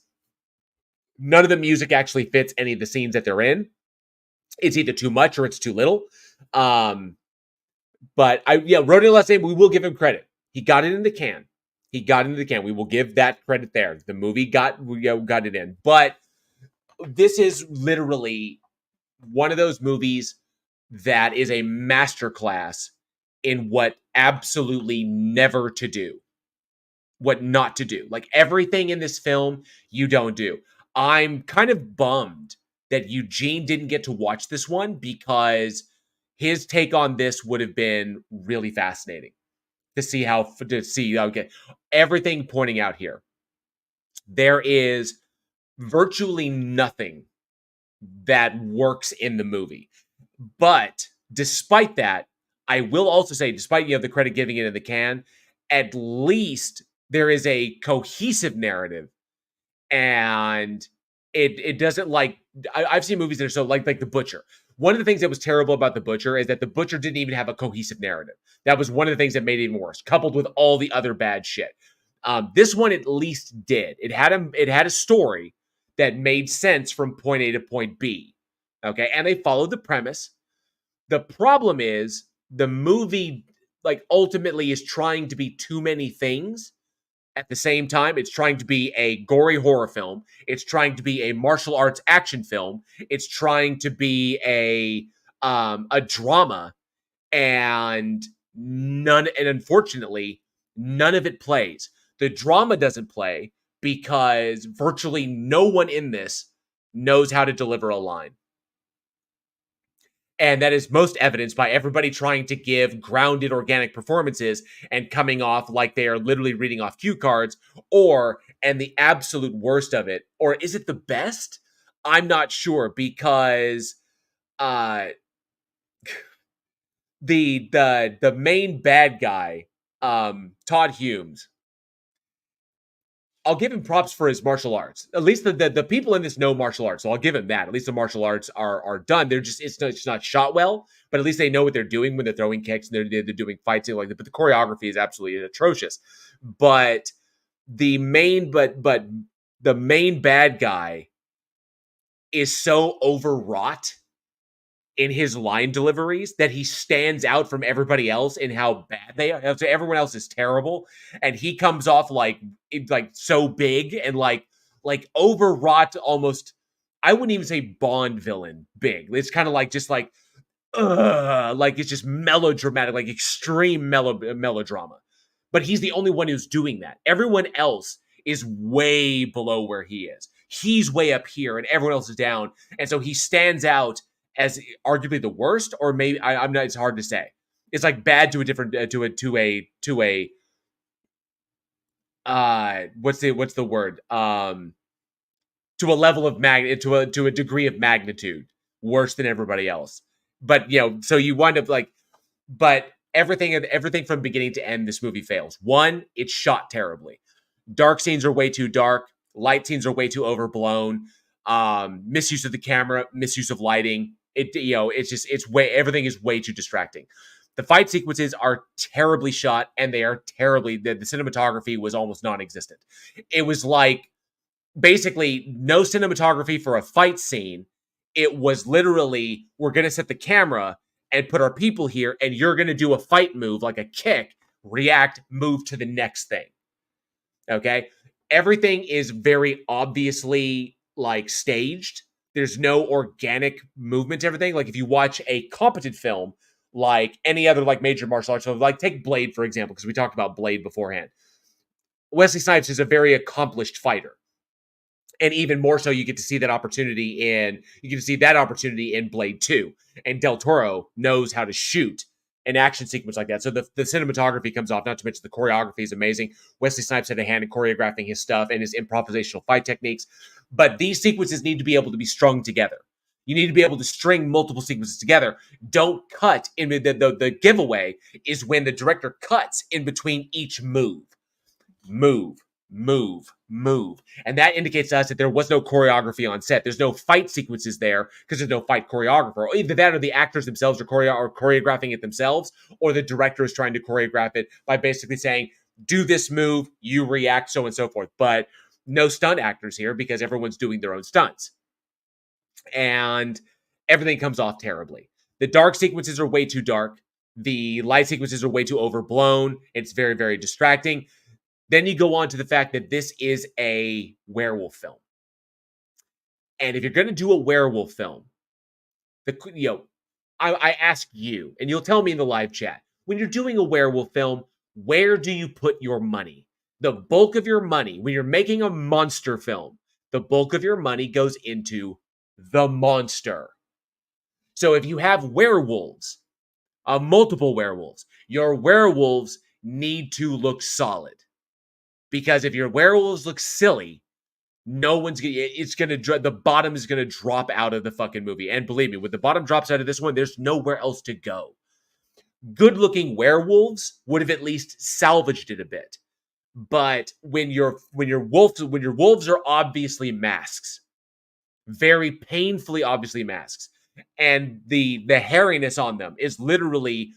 None of the music actually fits any of the scenes that they're in. It's either too much or it's too little. But Rodeo Last Name, we will give him credit. He got it in the can. We will give that credit there. The movie got it in. But this is literally one of those movies that is a masterclass in what absolutely never to do. What not to do. Like everything in this film, you don't do. I'm kind of bummed that Eugene didn't get to watch this one, because his take on this would have been really fascinating to see okay, everything pointing out here. There is virtually nothing that works in the movie. But despite that, I will also say, despite the credit giving it in the can, at least there is a cohesive narrative, and it doesn't like I've seen movies that are so like The Butcher. One of the things that was terrible about The Butcher is that The Butcher didn't even have a cohesive narrative. That was one of the things that made it even worse, coupled with all the other bad shit. This one at least did. It had a story that made sense from point A to point B. Okay, and they followed the premise. The problem is the movie like ultimately is trying to be too many things at the same time. It's trying to be a gory horror film. It's trying to be a martial arts action film. It's trying to be a drama, and unfortunately, none of it plays. The drama doesn't play because virtually no one in this knows how to deliver a line. And that is most evidenced by everybody trying to give grounded, organic performances and coming off like they are literally reading off cue cards, and the absolute worst of it, or is it the best? I'm not sure, because the main bad guy, Todd Humes, I'll give him props for his martial arts. At least the people in this know martial arts, so I'll give him that. At least the martial arts are done. They're just it's not shot well, but at least they know what they're doing when they're throwing kicks and they're doing fights and like that. But the choreography is absolutely atrocious. But the main bad guy is so overwrought in his line deliveries that he stands out from everybody else in how bad they are. So everyone else is terrible, and he comes off like so big and like overwrought, almost. I wouldn't even say Bond villain big. It's kind of like just like it's just melodramatic, like extreme melodrama. But he's the only one who's doing that. Everyone else is way below where he is. He's way up here, and everyone else is down, and so he stands out as arguably the worst, or maybe I'm not. It's hard to say. It's like bad to a different to a what's the word to a level of to a degree of magnitude worse than everybody else. But so you wind up but everything from beginning to end, this movie fails. One, it's shot terribly. Dark scenes are way too dark. Light scenes are way too overblown. Misuse of the camera, misuse of lighting. Everything is way too distracting. The fight sequences are terribly shot, and they are terribly. The cinematography was almost non-existent. It was like basically no cinematography for a fight scene. It was literally, we're going to set the camera and put our people here, and you're going to do a fight move like a kick, react, move to the next thing. Okay? Everything is very obviously like staged. There's no organic movement to everything. Like if you watch a competent film, like any other like major martial arts film, like take Blade, for example, because we talked about Blade beforehand. Wesley Snipes is a very accomplished fighter. And even more so, you get to see that opportunity in Blade 2. And Del Toro knows how to shoot an action sequence like that. So the cinematography comes off, not to mention the choreography is amazing. Wesley Snipes had a hand in choreographing his stuff and his improvisational fight techniques. But these sequences need to be able to be strung together. You need to be able to string multiple sequences together. Don't cut in the giveaway is when the director cuts in between each move. Move. And that indicates to us that there was no choreography on set. There's no fight sequences there because there's no fight choreographer. Either that or the actors themselves are choreographing it themselves, or the director is trying to choreograph it by basically saying, do this move, you react, so on and so forth. But no stunt actors here because everyone's doing their own stunts. And everything comes off terribly. The dark sequences are way too dark. The light sequences are way too overblown. It's very, very distracting. Then you go on to the fact that this is a werewolf film. And if you're going to do a werewolf film, I ask you, and you'll tell me in the live chat, when you're doing a werewolf film, where do you put your money? The bulk of your money, when you're making a monster film, the bulk of your money goes into the monster. So if you have werewolves, multiple werewolves, your werewolves need to look solid. Because if your werewolves look silly, the bottom is gonna drop out of the fucking movie. And believe me, when the bottom drops out of this one, there's nowhere else to go. Good-looking werewolves would have at least salvaged it a bit. But when your wolves are obviously masks, very painfully obviously masks, and the hairiness on them is literally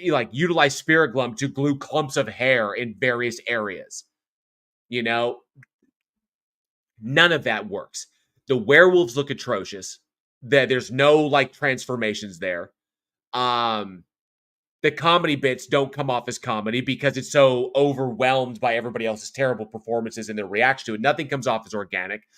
like utilize spirit glue to glue clumps of hair in various areas. None of that works. The werewolves look atrocious. There's no like transformations there. The comedy bits don't come off as comedy because it's so overwhelmed by everybody else's terrible performances and their reaction to it. Nothing comes off as organic.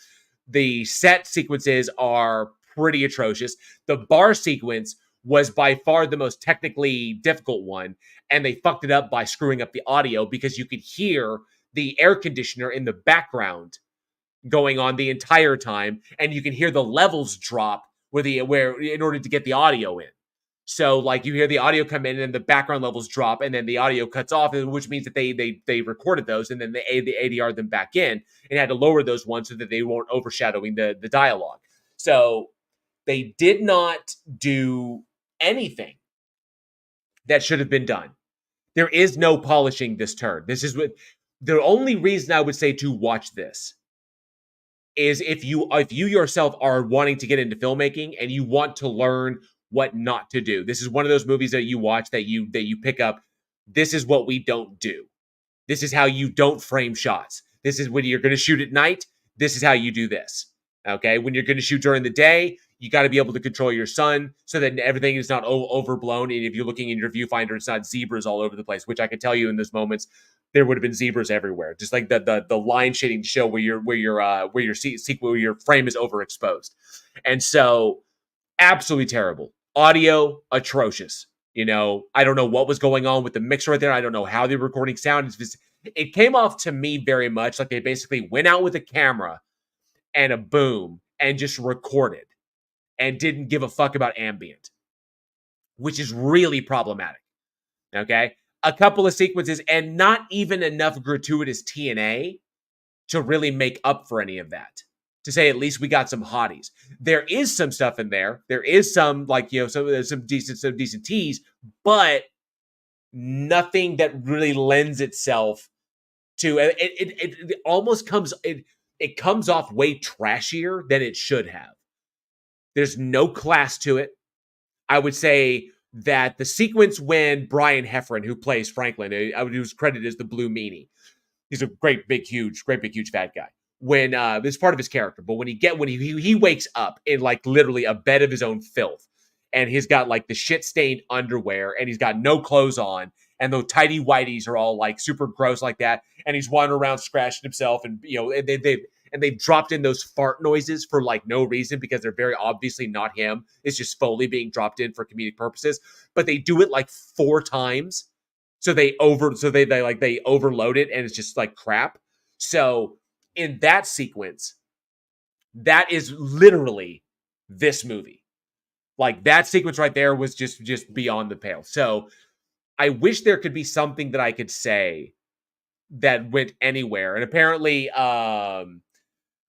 The set sequences are pretty atrocious. The bar sequence was by far the most technically difficult one, and they fucked it up by screwing up the audio because you could hear the air conditioner in the background going on the entire time, and you can hear the levels drop where in order to get the audio in. So like you hear the audio come in and the background levels drop and then the audio cuts off, which means that they recorded those and then they ADR'd them back in and had to lower those ones so that they weren't overshadowing the dialogue. So they did not do anything that should have been done. There is no polishing this turd. This is what the only reason I would say to watch this is if you yourself are wanting to get into filmmaking and you want to learn what not to do. This is one of those movies that you watch that you pick up. This is what we don't do. This is how you don't frame shots. This is when you're going to shoot at night. This is how you do this. Okay, when you're going to shoot during the day, you got to be able to control your sun so that everything is not overblown. And if you're looking in your viewfinder, it's not zebras all over the place. Which I can tell you in those moments, there would have been zebras everywhere. Just like the line shading to show where your frame is overexposed, and so absolutely terrible. Audio atrocious. I don't know what was going on with the mix right there. I don't know how the recording sound. It came off to me very much like they basically went out with a camera and a boom and just recorded and didn't give a fuck about ambient, which is really problematic. Okay? A couple of sequences and not even enough gratuitous TNA to really make up for any of that. To say at least we got some hotties. There is some stuff in there. There is some some decent tease, but nothing that really lends itself to it almost comes it comes off way trashier than it should have. There's no class to it. I would say that the sequence when Brian Heffron, who plays Franklin, who's credited as the Blue Meanie, he's a great big huge fat guy. When it's part of his character, but when he wakes up in like literally a bed of his own filth, and he's got like the shit stained underwear, and he's got no clothes on, and the tidy whities are all like super gross like that, and he's wandering around scratching himself, and they've dropped in those fart noises for like no reason because they're very obviously not him. It's just Foley being dropped in for comedic purposes, but they do it like 4 times, so they overload it, and it's just like crap. So in that sequence, that is literally this movie. Like that sequence right there was just beyond the pale. So I wish there could be something that I could say that went anywhere. And apparently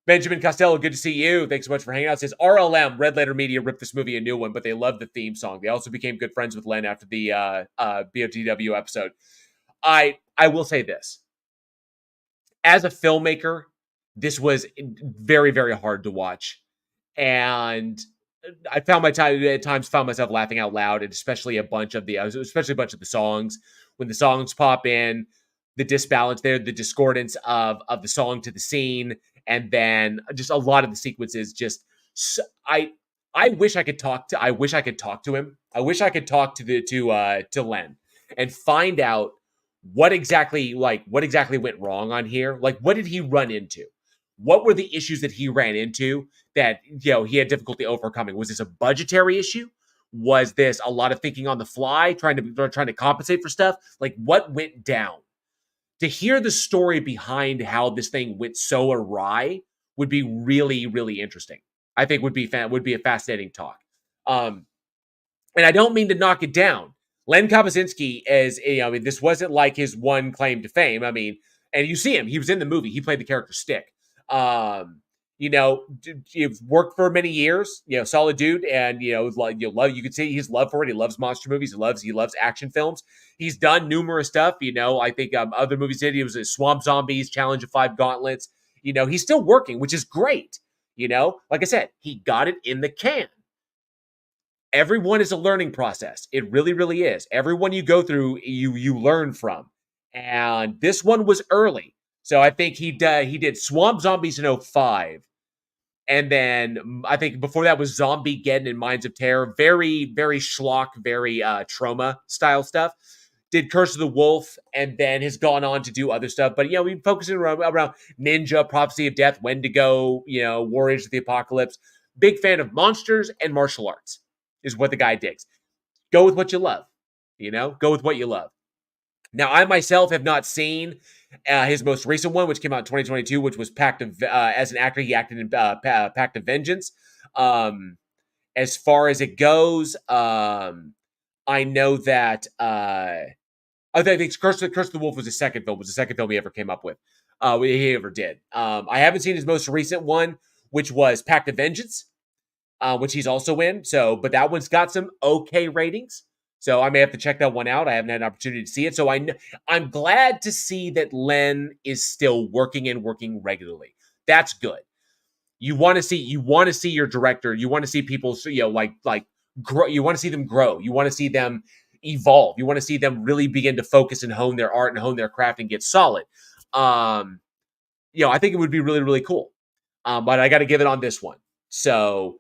Benjamin Costello, good to see you. Thanks so much for hanging out. It says RLM, Red Letter Media, ripped this movie a new one, but they loved the theme song. They also became good friends with Len after the BOTW episode. I will say this. As a filmmaker, this was very, very hard to watch. And I found at times found myself laughing out loud, and especially a bunch of the songs. When the songs pop in, the disbalance there, the discordance of the song to the scene, and then just a lot of the sequences. I wish I could talk to him. I wish I could talk to Len and find out what exactly went wrong on here. Like, what did he run into? What were the issues that he ran into that he had difficulty overcoming? Was this a budgetary issue? Was this a lot of thinking on the fly, trying to compensate for stuff? Like, what went down? To hear the story behind how this thing went so awry would be really, really interesting. I think would be a fascinating talk. And I don't mean to knock it down. Len Kabasinski this wasn't like his one claim to fame. I mean, and you see him, he was in the movie. He played the character Stick. You've worked for many years, solid dude. And, you can see his love for it. He loves monster movies. He loves action films. He's done numerous stuff. I think other movies he was Swamp Zombies, Challenge of Five Gauntlets. He's still working, which is great. Like I said, he got it in the can. Everyone is a learning process. It really, really is. Everyone you go through, you learn from. And this one was early. So I think he did Swamp Zombies in 2005. And then I think before that was Zombiegeddon and Minds of Terror. Very, very schlock, very trauma style stuff. Did Curse of the Wolf, and then has gone on to do other stuff. But, we focusing around Ninja, Prophecy of Death, Wendigo, Warriors of the Apocalypse. Big fan of monsters and martial arts is what the guy digs. Go with what you love. Go with what you love. Now, I myself have not seen his most recent one, which came out in 2022, which was Pact of, as an actor, he acted in Pact of Vengeance. As far as it goes, I know that I think Curse of the Wolf was the second film he ever came up with. He ever did. I haven't seen his most recent one, which was Pact of Vengeance, which he's also in. But that one's got some okay ratings. So I may have to check that one out. I haven't had an opportunity to see it. So I'm glad to see that Len is still working and working regularly. That's good. You want to see your director. You want to see people, grow. You want to see them grow. You want to see them evolve. You want to see them really begin to focus and hone their art and hone their craft and get solid. I think it would be really, really cool. But I got to give it on this one. So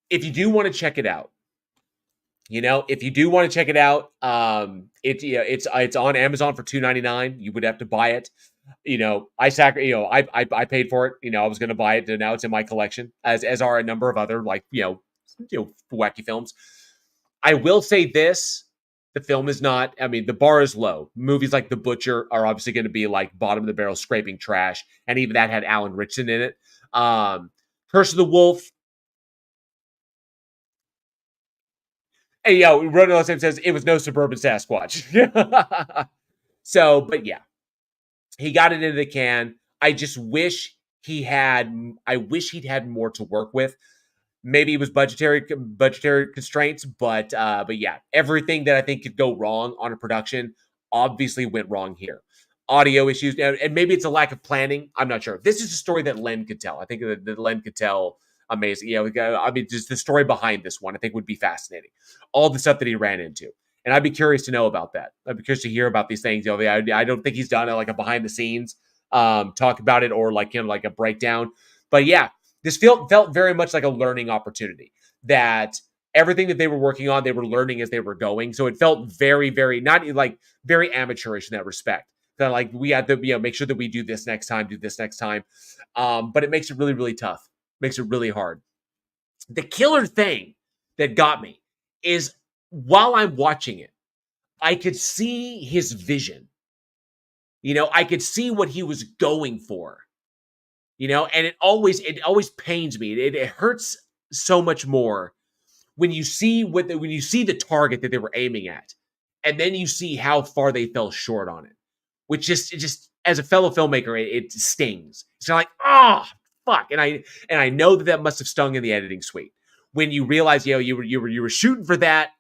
if you do want to check it out, it's on Amazon for $2.99. You would have to buy it. I paid for it. I was going to buy it, and now it's in my collection, as are a number of other wacky films. I will say this: the film is not. I mean, the bar is low. Movies like The Butcher are obviously going to be like bottom of the barrel, scraping trash, and even that had Alan Ritchson in it. Curse of the Wolf. Hey, Ronald says it was no suburban Sasquatch. But yeah, he got it into the can. I just wish he'd had more to work with. Maybe it was budgetary constraints, but yeah, everything that I think could go wrong on a production obviously went wrong here. Audio issues, and maybe it's a lack of planning. I'm not sure. This is a story that Len could tell. I think that Len could tell amazing. Just the story behind this one, I think would be fascinating. All the stuff that he ran into. And I'd be curious to know about that. I'd be curious to hear about these things. I don't think he's done like a behind the scenes talk about it or like a breakdown. But yeah, this felt very much like a learning opportunity, that everything that they were working on, they were learning as they were going. So it felt very, very, not like very amateurish in that respect. Kind of like we had to make sure that we do this next time. But it makes it really, really tough. Makes it really hard. The killer thing that got me is while I'm watching it, I could see his vision. I could see what he was going for. And it always pains me. It hurts so much more when you see the target that they were aiming at, and then you see how far they fell short on it. Which it just as a fellow filmmaker, it stings. It's kind of like, oh, fuck. And I know that must have stung in the editing suite when you realize, you were shooting for that,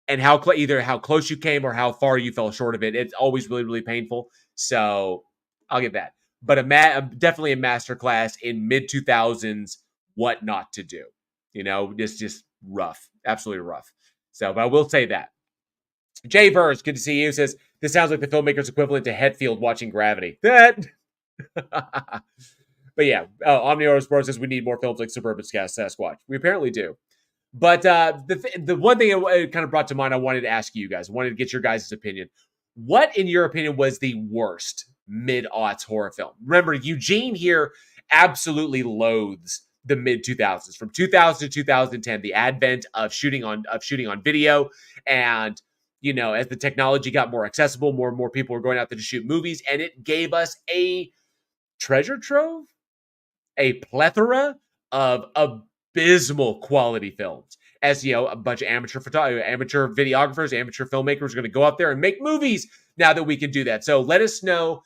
and either how close you came or how far you fell short of it. It's always really, really painful. So I'll give that. But definitely a masterclass in mid-2000s, what not to do. Just rough. Absolutely rough. So, but I will say that. Jay Verse, good to see you, says, this sounds like the filmmaker's equivalent to Hetfield watching Gravity. That. But yeah, Omniora Sports says we need more films like Suburban Sasquatch. We apparently do. But the one thing it kind of brought to mind, I wanted to ask you guys. I wanted to get your guys' opinion. What, in your opinion, was the worst mid-aughts horror film? Remember, Eugene here absolutely loathes the mid-2000s. From 2000 to 2010, the advent of shooting on video, and as the technology got more accessible, more and more people were going out there to shoot movies, and it gave us a treasure trove, a plethora of abysmal quality films. As a bunch of amateur videographers, amateur filmmakers are going to go out there and make movies now that we can do that. So let us know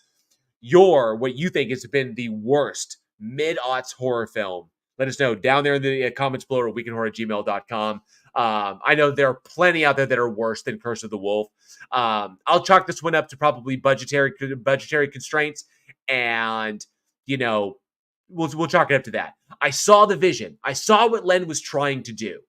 what you think has been the worst mid-aughts horror film. Let us know down there in the comments below or weekinhorror@gmail.com. I know there are plenty out there that are worse than Curse of the Wolf. I'll chalk this one up to probably budgetary constraints, and we'll chalk it up to that. I saw the vision. I saw what Len was trying to do.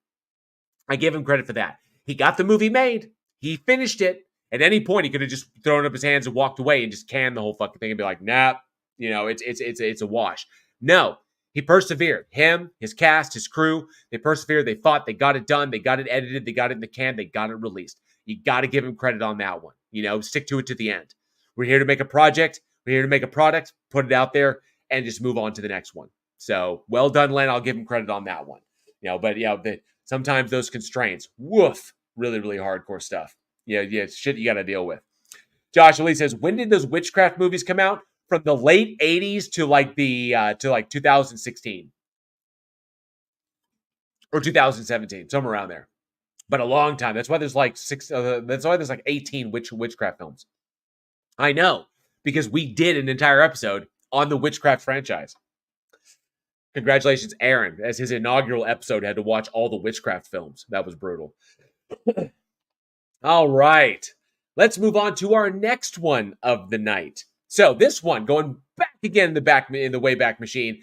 I give him credit for that. He got the movie made. He finished it. At any point, he could have just thrown up his hands and walked away and just canned the whole fucking thing and be like, nah, it's a wash. No, he persevered. Him, his cast, his crew, they persevered. They fought. They got it done. They got it edited. They got it in the can. They got it released. You got to give him credit on that one. Stick to it to the end. We're here to make a project. We're here to make a product, put it out there, and just move on to the next one. So well done, Len. I'll give him credit on that one. But sometimes those constraints, woof, really, really hardcore stuff. Yeah, shit you got to deal with. Josh Lee says, when did those witchcraft movies come out? From the late 80s to like 2016 or 2017, somewhere around there. But a long time. That's why there's like 18 witchcraft films. I know, because we did an entire episode on the witchcraft franchise. Congratulations, Aaron, as his inaugural episode had to watch all the witchcraft films. That was brutal. All right. Let's move on to our next one of the night. So this one, going back again in the Wayback Machine,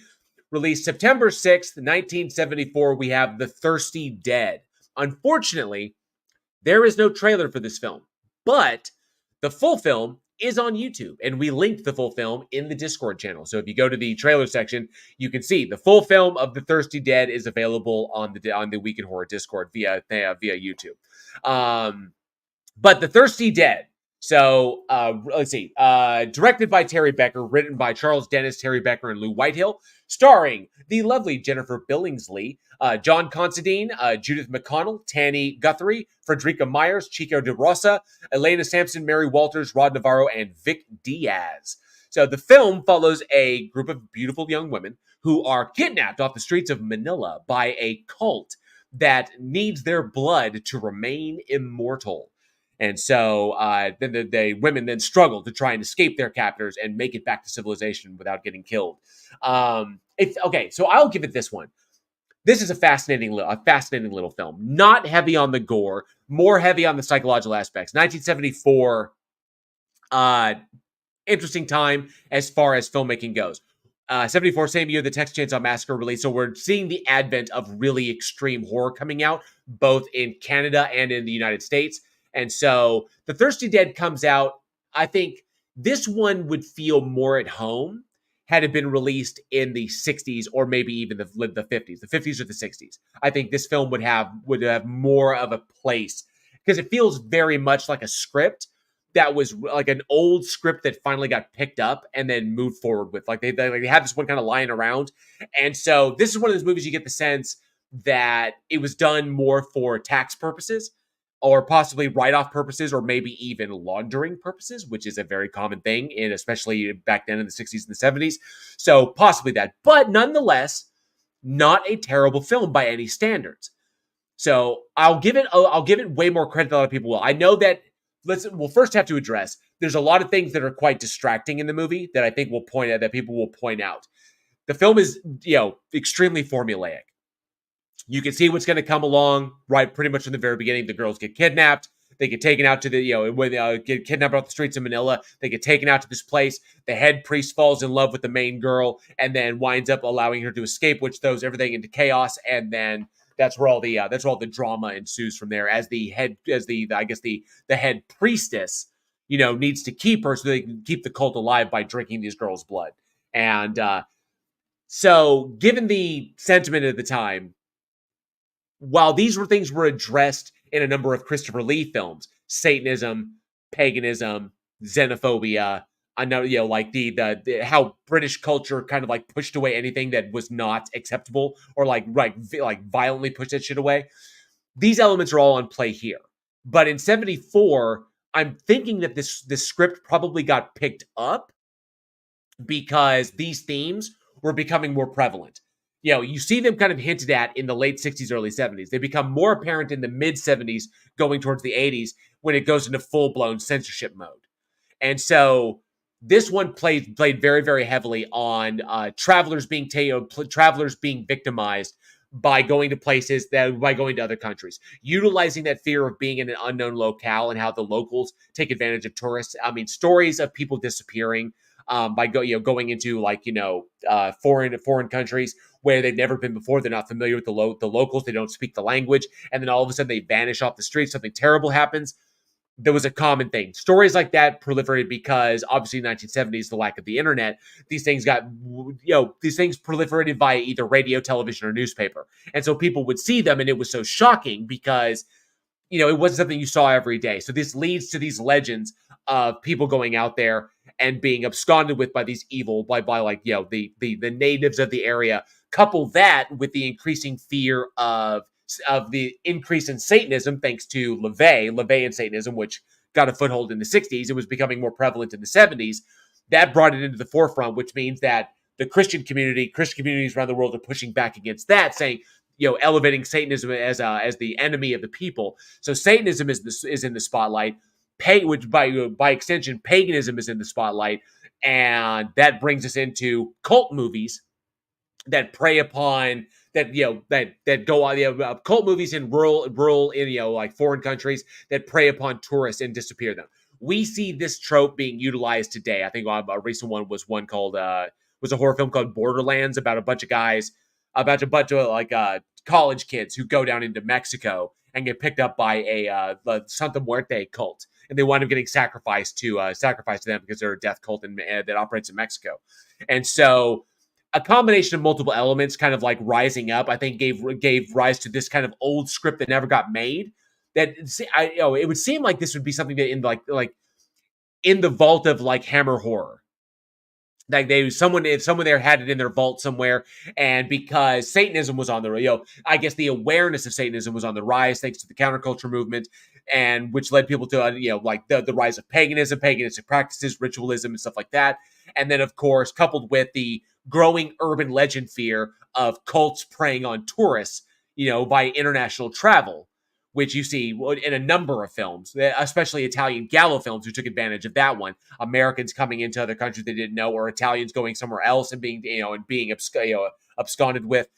released September 6th, 1974, we have The Thirsty Dead. Unfortunately, there is no trailer for this film, but the full film is on YouTube, and we linked the full film in the Discord channel. So if you go to the trailer section, you can see the full film of The Thirsty Dead is available on the Week in Horror Discord via YouTube. But The Thirsty Dead. So let's see. Directed by Terry Becker, written by Charles Dennis, Terry Becker, and Lou Whitehill, starring the lovely Jennifer Billingsley, John Considine, Judith McConnell, Tanny Guthrie, Frederica Myers, Chico de Rosa, Elena Sampson, Mary Walters, Rod Navarro, and Vic Diaz. So the film follows a group of beautiful young women who are kidnapped off the streets of Manila by a cult that needs their blood to remain immortal. And so then the women then struggle to try and escape their captors and make it back to civilization without getting killed. Okay, so I'll give it this one. This is a fascinating little film. Not heavy on the gore, more heavy on the psychological aspects. 1974, interesting time as far as filmmaking goes. 74, same year the Texas Chainsaw Massacre released. So we're seeing the advent of really extreme horror coming out, both in Canada and in the United States. And so The Thirsty Dead comes out. I think this one would feel more at home had it been released in the 60s or maybe even the 50s. The 50s or the 60s. I think this film would have more of a place because it feels very much like a script that was like an old script that finally got picked up and then moved forward with. Like they had this one kind of lying around. And so this is one of those movies you get the sense that it was done more for tax purposes, or possibly write-off purposes, or maybe even laundering purposes, which is a very common thing, and especially back then in the 60s and the 70s. So possibly that. But nonetheless, not a terrible film by any standards. So I'll give it way more credit than a lot of people will. I know that we'll first have to address, there's a lot of things that are quite distracting in the movie that I think that people will point out. The film is, extremely formulaic. You can see what's going to come along right pretty much from the very beginning. The girls get kidnapped. They get taken out to when they get kidnapped off the streets of Manila. They get taken out to this place. The head priest falls in love with the main girl and then winds up allowing her to escape, which throws everything into chaos. And then that's where all the drama ensues from there. As the head priestess, needs to keep her so they can keep the cult alive by drinking these girls' blood. And so, given the sentiment at the time, while these things were addressed in a number of Christopher Lee films, Satanism, paganism, xenophobia, I know, like the how British culture kind of like pushed away anything that was not acceptable or like violently pushed that shit away. These elements are all on play here. But in 1974, I'm thinking that this script probably got picked up because these themes were becoming more prevalent. You see them kind of hinted at in the late 60s, early 70s. They become more apparent in the mid 70s, going towards the 80s, when it goes into full-blown censorship mode. And so this one played very, very heavily on travelers being victimized by going to other countries, utilizing that fear of being in an unknown locale and how the locals take advantage of tourists. I mean, stories of people disappearing by going into foreign countries where they've never been before. They're not familiar with the locals. They don't speak the language. And then all of a sudden they vanish off the street. Something terrible happens. There was a common thing. Stories like that proliferated because obviously in the 1970s, the lack of the internet, these things proliferated via either radio, television, or newspaper. And so people would see them and it was so shocking because, it wasn't something you saw every day. So this leads to these legends of people going out there and being absconded with by these evil, the natives of the area. Couple that with the increasing fear of the increase in Satanism, thanks to LaVey Satanism, which got a foothold in the 60s. It was becoming more prevalent in the 70s. That brought it into the forefront, which means that the Christian communities around the world are pushing back against that, saying, elevating Satanism as the enemy of the people. So Satanism is in the spotlight, which by extension, paganism is in the spotlight, and that brings us into cult movies that prey upon that go on cult movies in rural in foreign countries that prey upon tourists and disappear them. We see this trope being utilized today. I think a recent one was a horror film called Borderlands about a bunch of college kids who go down into Mexico and get picked up by the Santa Muerte cult, and they wind up getting sacrificed to them because they're a death cult that operates in Mexico. And so a combination of multiple elements kind of like rising up, I think gave rise to this kind of old script that never got made. That it would seem like this would be something that in the vault of like Hammer horror. Like if someone there had it in their vault somewhere, and because Satanism was on the I guess the awareness of Satanism was on the rise thanks to the counterculture movement, and which led people to the rise of paganistic practices, ritualism, and stuff like that. And then of course, coupled with the growing urban legend fear of cults preying on tourists, by international travel, which you see in a number of films, especially Italian giallo films, who took advantage of that one. Americans coming into other countries they didn't know, or Italians going somewhere else and being absconded with.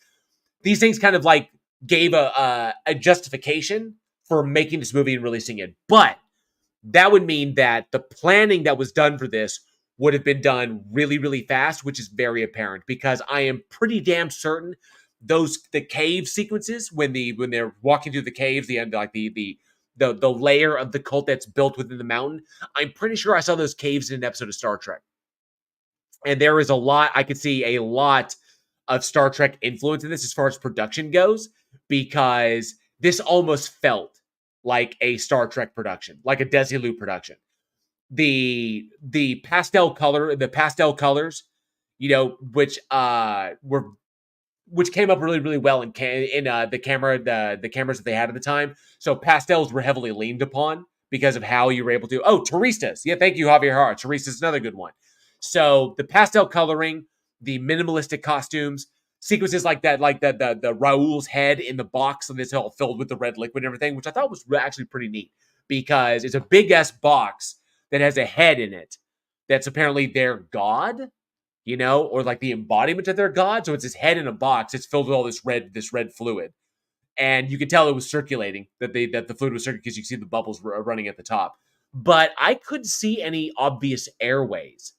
These things kind of like gave a justification for making this movie and releasing it. But that would mean that the planning that was done for this would have been done really, really fast, which is very apparent because I am pretty damn certain the cave sequences when they're walking through the caves, the layer of the cult that's built within the mountain. I'm pretty sure I saw those caves in an episode of Star Trek, and there is I could see a lot of Star Trek influence in this as far as production goes, because this almost felt like a Star Trek production, like a Desilu production. The pastel colors, which came up really, really well in the cameras that they had at the time. So pastels were heavily leaned upon because of how you were able to. Oh, Turistas. Yeah, thank you, Javier Hara. Turistas is another good one. So the pastel coloring, the minimalistic costumes, sequences like that, like the Raoul's head in the box, and it's all filled with the red liquid and everything, which I thought was actually pretty neat. because it's a big-ass box that has a head in it that's apparently their god, you know, or like the embodiment of their god. So it's his head in a box. It's filled with all this red fluid. And you could tell it was circulating, that the fluid was circulating because you can see the bubbles running at the top. But I couldn't see any obvious airways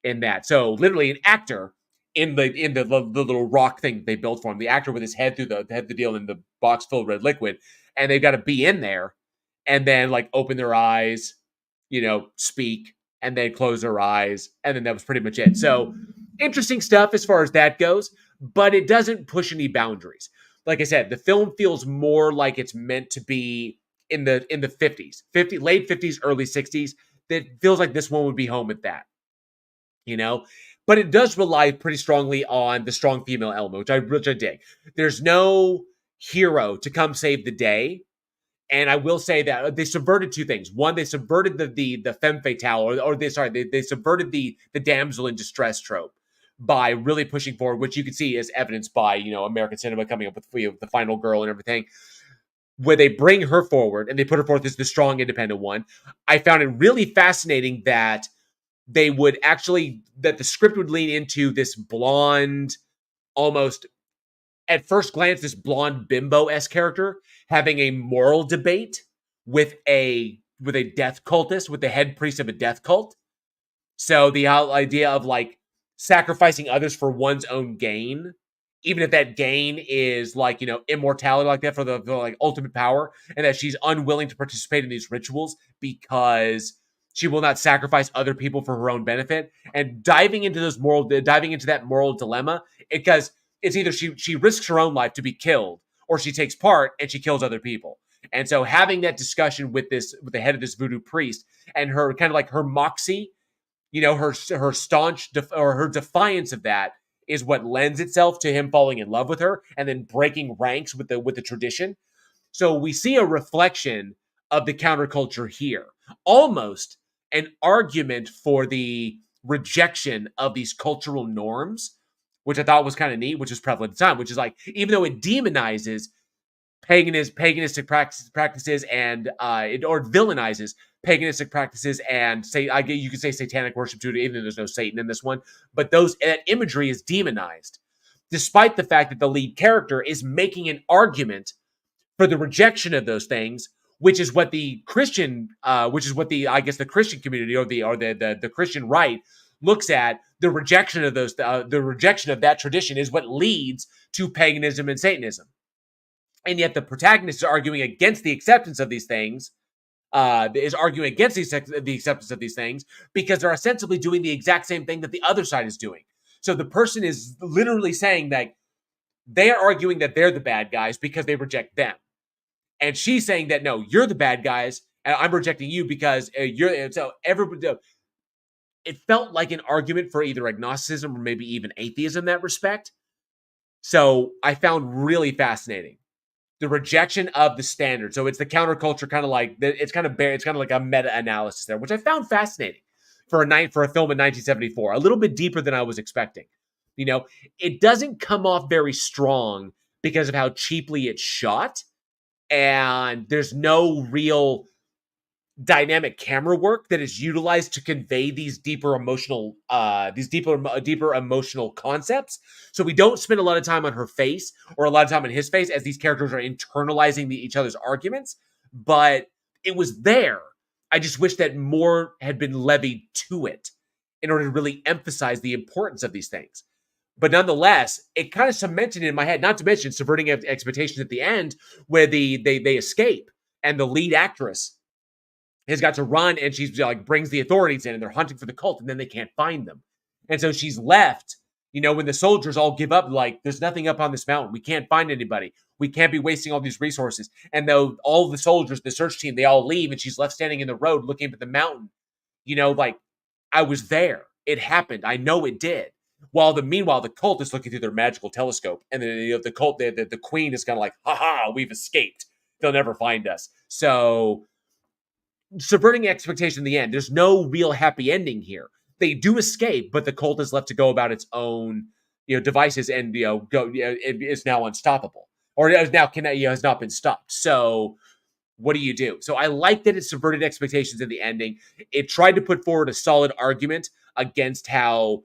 in that. So literally an actor in the little rock thing they built for him, the actor with his head through the deal in the box filled with red liquid, and they've got to be in there and then like open their eyes, you know, speak, and then close their eyes, and then that was pretty much it. So interesting stuff as far as that goes, but it doesn't push any boundaries. Like I said, the film feels more like it's meant to be in the 50s, late 50s, early 60s. That feels like this one would be home at that, you know? But it does rely pretty strongly on the strong female element, which I dig. There's no hero to come save the day. And I will say that they subverted two things. One, they subverted the femme fatale, they subverted the damsel in distress trope by really pushing forward, which you can see is evidenced by, you know, American cinema coming up with, you know, the final girl and everything, where they bring her forward and they put her forth as the strong, independent one. I found it really fascinating that they would actually, that the script would lean into this blonde, almost at first glance, this blonde bimbo-esque character having a moral debate with a death cultist, with the head priest of a death cult. So the whole idea of like sacrificing others for one's own gain, even if that gain is like, you know, immortality like that for the like ultimate power, and that she's unwilling to participate in these rituals because she will not sacrifice other people for her own benefit, and diving into that moral dilemma, because it's either she risks her own life to be killed, or she takes part and she kills other people. And so having that discussion with the head of this voodoo priest, and her kind of like her moxie, you know, her staunch her defiance of that is what lends itself to him falling in love with her and then breaking ranks with the tradition. So we see a reflection of the counterculture here, almost an argument for the rejection of these cultural norms, which I thought was kind of neat, which was prevalent at the time, which is like, even though it demonizes paganistic practices and or villainizes paganistic practices and you could say satanic worship too, even though there's no Satan in this one, but that imagery is demonized, despite the fact that the lead character is making an argument for the rejection of those things, which is what the Christian, the Christian community or the Christian right looks at. The rejection of those, the rejection of that tradition is what leads to paganism and Satanism. And yet the protagonist is arguing against the acceptance of these things, because they're ostensibly doing the exact same thing that the other side is doing. So the person is literally saying that they are arguing that they're the bad guys because they reject them. And she's saying that, no, you're the bad guys, and I'm rejecting you because you're. So everybody, it felt like an argument for either agnosticism or maybe even atheism in that respect. So I found really fascinating the rejection of the standard. So it's the counterculture, kind of like it's kind of like a meta-analysis there, which I found fascinating for a film in 1974. A little bit deeper than I was expecting. You know, it doesn't come off very strong because of how cheaply it's shot, and there's no real dynamic camera work that is utilized to convey these deeper emotional concepts. So we don't spend a lot of time on her face or a lot of time on his face as these characters are internalizing each other's arguments, but it was there. I just wish that more had been levied to it in order to really emphasize the importance of these things. But nonetheless, it kind of cemented in my head, not to mention subverting expectations at the end, where they escape and the lead actress has got to run, and she's like brings the authorities in, and they're hunting for the cult, and then they can't find them. And so she's left, you know, when the soldiers all give up, like, there's nothing up on this mountain. We can't find anybody. We can't be wasting all these resources. And though all the soldiers, the search team, they all leave, and she's left standing in the road looking up at the mountain. You know, like, I was there. It happened. I know it did. Meanwhile, the cult is looking through their magical telescope, and then the cult, the queen is kind of like, ha, we've escaped. They'll never find us. So subverting expectation in the end. There's no real happy ending here. They do escape, but the cult is left to go about its own, you know, devices, and it is now unstoppable, or it is now has not been stopped. So what do you do? So I like that it subverted expectations in the ending. It tried to put forward a solid argument against how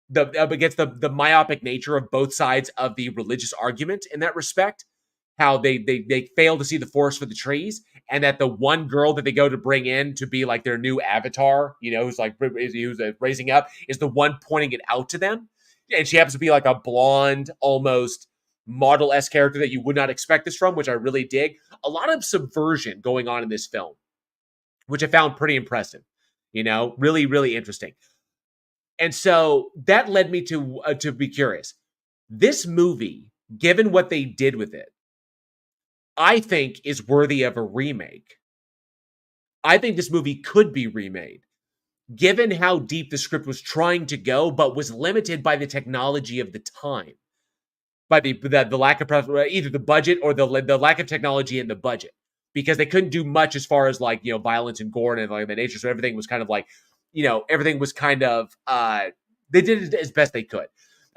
the myopic nature of both sides of the religious argument in that respect. How they fail to see the forest for the trees, and that the one girl that they go to bring in to be like their new avatar, who's raising up, is the one pointing it out to them. And she happens to be like a blonde, almost model-esque character that you would not expect this from, which I really dig. A lot of subversion going on in this film, which I found pretty impressive. Really, really interesting. And so that led me to be curious. This movie, given what they did with it, I think is worthy of a remake. I think this movie could be remade, given how deep the script was trying to go, but was limited by the technology of the time, by the lack of either the budget or the lack of technology in the budget, because they couldn't do much as far as violence and gore and like the nature. So everything was kind of everything was kind of they did it as best they could.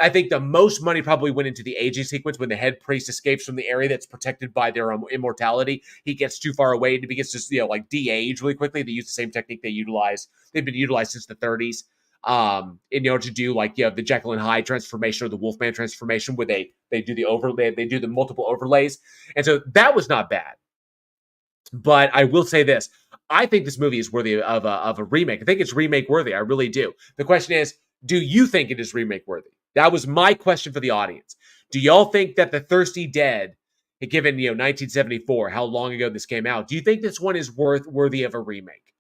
I think the most money probably went into the aging sequence when the head priest escapes from the area that's protected by their immortality. He gets too far away and he begins to de-age really quickly. They use the same technique they've been utilized since the 30s. In order to do the Jekyll and Hyde transformation or the Wolfman transformation, where they do the overlay, they do the multiple overlays. And so that was not bad. But I will say this. I think this movie is worthy of a remake. I think it's remake worthy. I really do. The question is, do you think it is remake worthy? That was my question for the audience. Do y'all think that The Thirsty Dead, given 1974, how long ago this came out, do you think this one is worthy of a remake?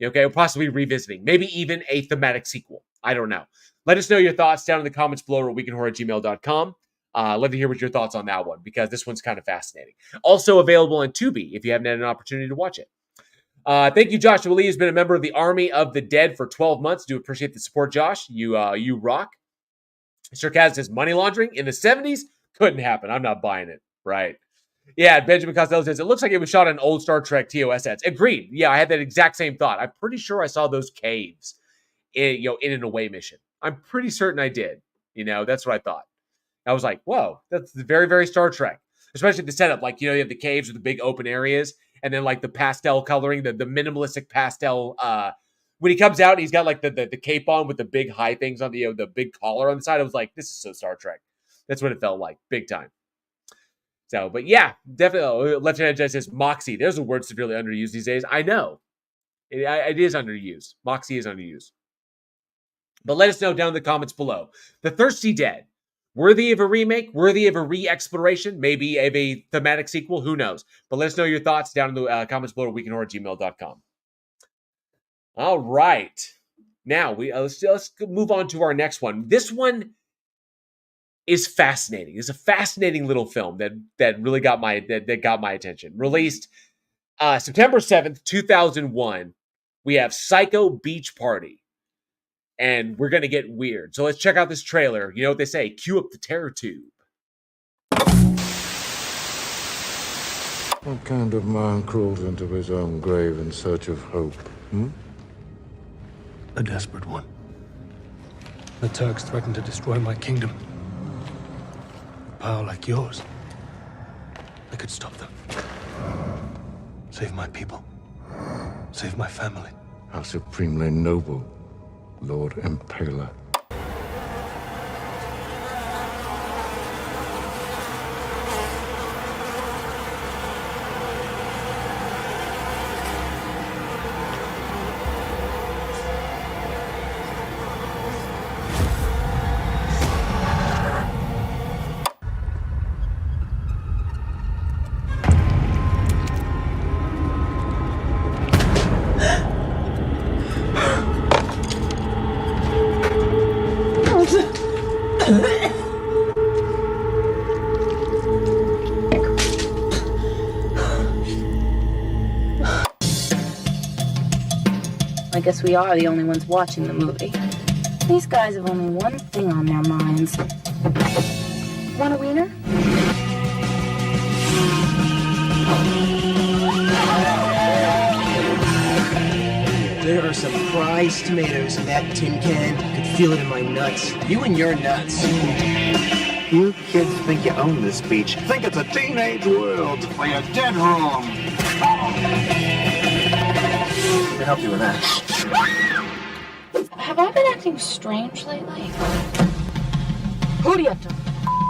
Okay, or possibly revisiting, maybe even a thematic sequel. I don't know. Let us know your thoughts down in the comments below or weekinhorror@gmail.com. Love to hear what your thoughts on that one, because this one's kind of fascinating. Also available on Tubi if you haven't had an opportunity to watch it. Thank you, Joshua Lee, who's been a member of the Army of the Dead for 12 months. Do appreciate the support, Josh. You rock. Sarkaz says money laundering in the 70s couldn't happen. I'm not buying it. Right. Yeah, Benjamin Costello says it looks like it was shot on old Star Trek TOS sets. Agreed. Yeah, I had that exact same thought. I'm pretty sure I saw those caves in an away mission. I'm pretty certain I did. That's what I thought. I was like, whoa, that's very, very Star Trek. Especially the setup. You have the caves with the big open areas, and then the pastel coloring, the minimalistic pastel. When he comes out, he's got the cape on with the big high things on the big collar on the side. I was like, this is so Star Trek. That's what it felt like, big time. So, but yeah, definitely. Lieutenant Judge says Moxie. There's a word severely underused these days. I know. It is underused. Moxie is underused. But let us know down in the comments below. The Thirsty Dead. Worthy of a remake? Worthy of a re-exploration? Maybe of a thematic sequel? Who knows? But let us know your thoughts down in the comments below at weekinhorror@gmail.com. All right. Now, let's move on to our next one. This one is fascinating. It's a fascinating little film that really got my attention. Released September 7th, 2001. We have Psycho Beach Party. And we're going to get weird. So let's check out this trailer. You know what they say? Cue up the terror tube. What kind of man crawls into his own grave in search of hope? A desperate one. The Turks threaten to destroy my kingdom. With power like yours, I could stop them. Save my people. Save my family. How supremely noble, Lord Impaler. I guess we are the only ones watching the movie. These guys have only one thing on their minds. Want a wiener? There are some prize tomatoes in that tin can. I could feel it in my nuts. You and your nuts. You kids think you own this beach. Think it's a teenage world. Well, you're dead wrong. Let me help you with that. Have I been acting strange lately? Who do you have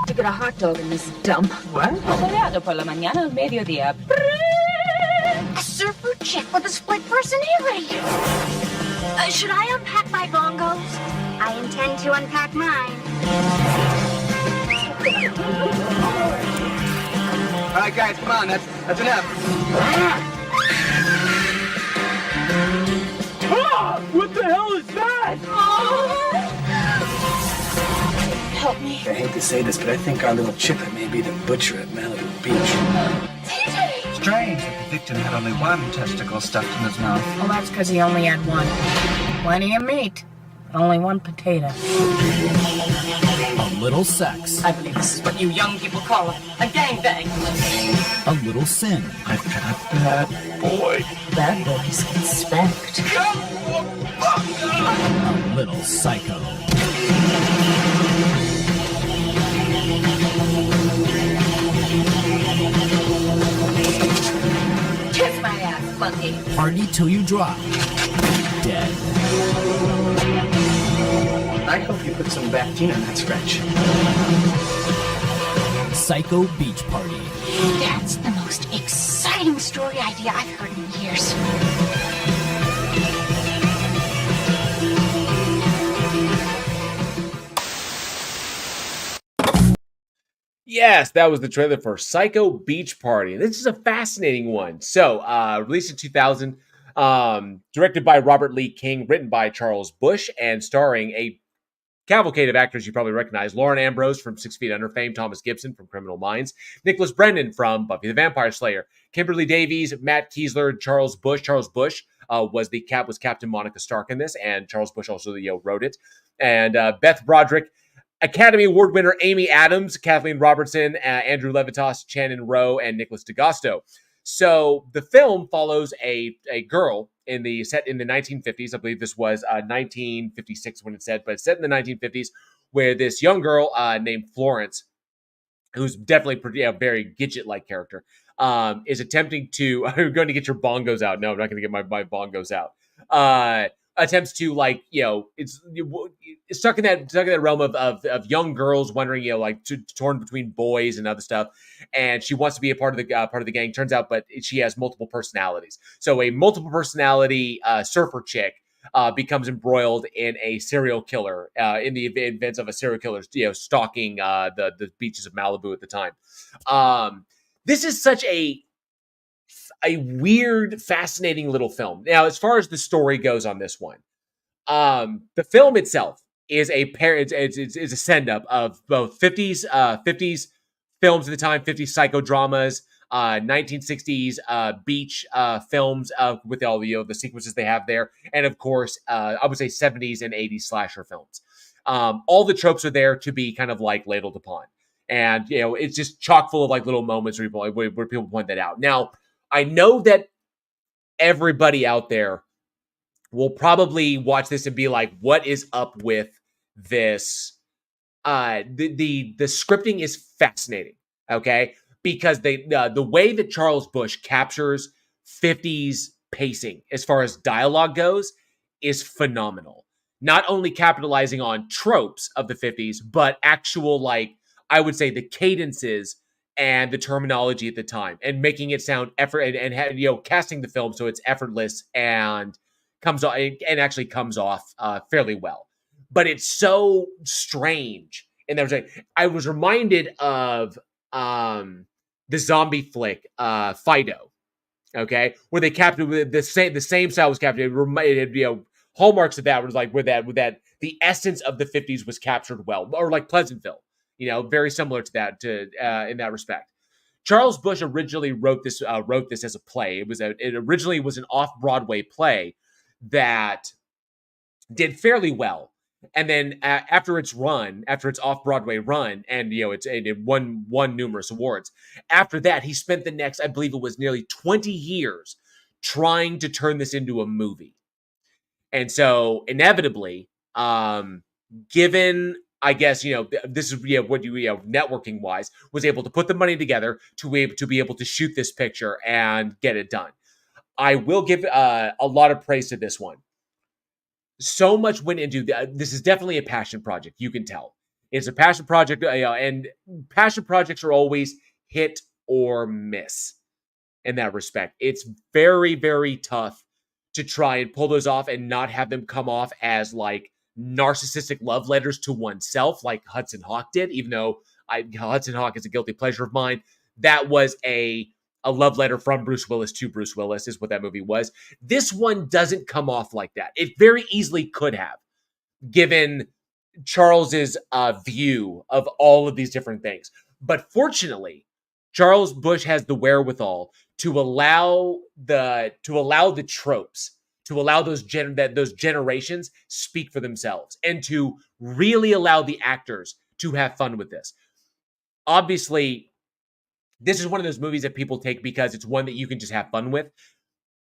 to get a hot dog in this dump? What? Soleado por la mañana al mediodía. A surfer chick with a split personality. Should I unpack my bongos? I intend to unpack mine. All right, guys, come on. That's enough. Ah! What the hell is that? Help me. I hate to say this, but I think our little chipper may be the butcher at Malibu Beach. Strange that the victim had only one testicle stuffed in his mouth. Well, that's because he only had one. Plenty of meat. Only one potato. A little sex. I believe this is what you young people call it. A gangbang. A little sin. I've been a bad boy. Bad boys get spanked. A little psycho. Kiss my ass, monkey. Party till you drop. Dead. I hope you put some Bactina in that scratch. Psycho Beach Party. That's the most exciting story idea I've heard in years. Yes, that was the trailer for Psycho Beach Party. This is a fascinating one. So, released in 2000, directed by Robert Lee King, written by Charles Busch, and starring a cavalcade of actors you probably recognize. Lauren Ambrose from 6 Feet Under fame, Thomas Gibson from Criminal Minds, Nicholas Brendan from Buffy the Vampire Slayer, Kimberly Davies, Matt Kiesler, Charles Busch. Charles Busch was Captain Monica Stark in this, and Charles Busch also wrote it. And Beth Broderick, Academy Award winner Amy Adams, Kathleen Robertson, Andrew Levitas, Shannon Rowe, and Nicholas DeGasto. So the film follows a girl in the 1950s. I believe this was 1956 when it's set, but it's set in the 1950s, where this young girl named Florence, who's definitely a very Gidget-like character, is attempting to. I'm going to get your bongos out. No, I'm not going to get my bongos out. Attempts to it's stuck in that realm of young girls wondering torn between boys and other stuff, and she wants to be a part of the gang. Turns out, but she has multiple personalities. So a multiple personality surfer chick becomes embroiled in a serial killer in the events of a serial killer stalking the beaches of Malibu at the time. This is such a weird, fascinating little film. Now, as far as the story goes on this one, the film itself is it's a send-up of both 50s films at the time, 50s psychodramas, 1960s beach films with all the sequences they have there, and of course, I would say 70s and 80s slasher films. All the tropes are there to be kind of ladled upon, and it's just chock full of little moments where people point that out. Now, I know that everybody out there will probably watch this and be like, what is up with this? The scripting is fascinating, okay? Because the way that Charles Busch captures 50s pacing as far as dialogue goes is phenomenal. Not only capitalizing on tropes of the 50s, but actual, I would say, the cadences and the terminology at the time, and making it sound and casting the film so it's effortless and comes off fairly well. But it's so strange. And I was reminded of the zombie flick Fido, okay, where they captured the same style was captured. Hallmarks of that was where that the essence of the 50s was captured well, or like Pleasantville. Very similar to that in that respect. Charles Busch originally wrote this as a play. It originally was an off-Broadway play that did fairly well, and then after its off-Broadway run, and it won numerous awards. After that, he spent the next, I believe it was nearly 20 years, trying to turn this into a movie, and so inevitably, given I guess, this is what networking wise was able to put the money together to be able to shoot this picture and get it done. I will give a lot of praise to this one. So much went into this is definitely a passion project. You can tell it's a passion project, and passion projects are always hit or miss in that respect. It's very, very tough to try and pull those off and not have them come off as like narcissistic love letters to oneself, like Hudson Hawk did. Even though Hudson Hawk is a guilty pleasure of mine, that was a love letter from Bruce Willis to Bruce Willis, is what that movie was. This one doesn't come off like that. It very easily could have, given Charles's view of all of those different things. But fortunately, Charles Busch has the wherewithal to allow the tropes, to allow those generations speak for themselves, and to really allow the actors to have fun with this. Obviously, this is one of those movies that people take because it's one that you can just have fun with.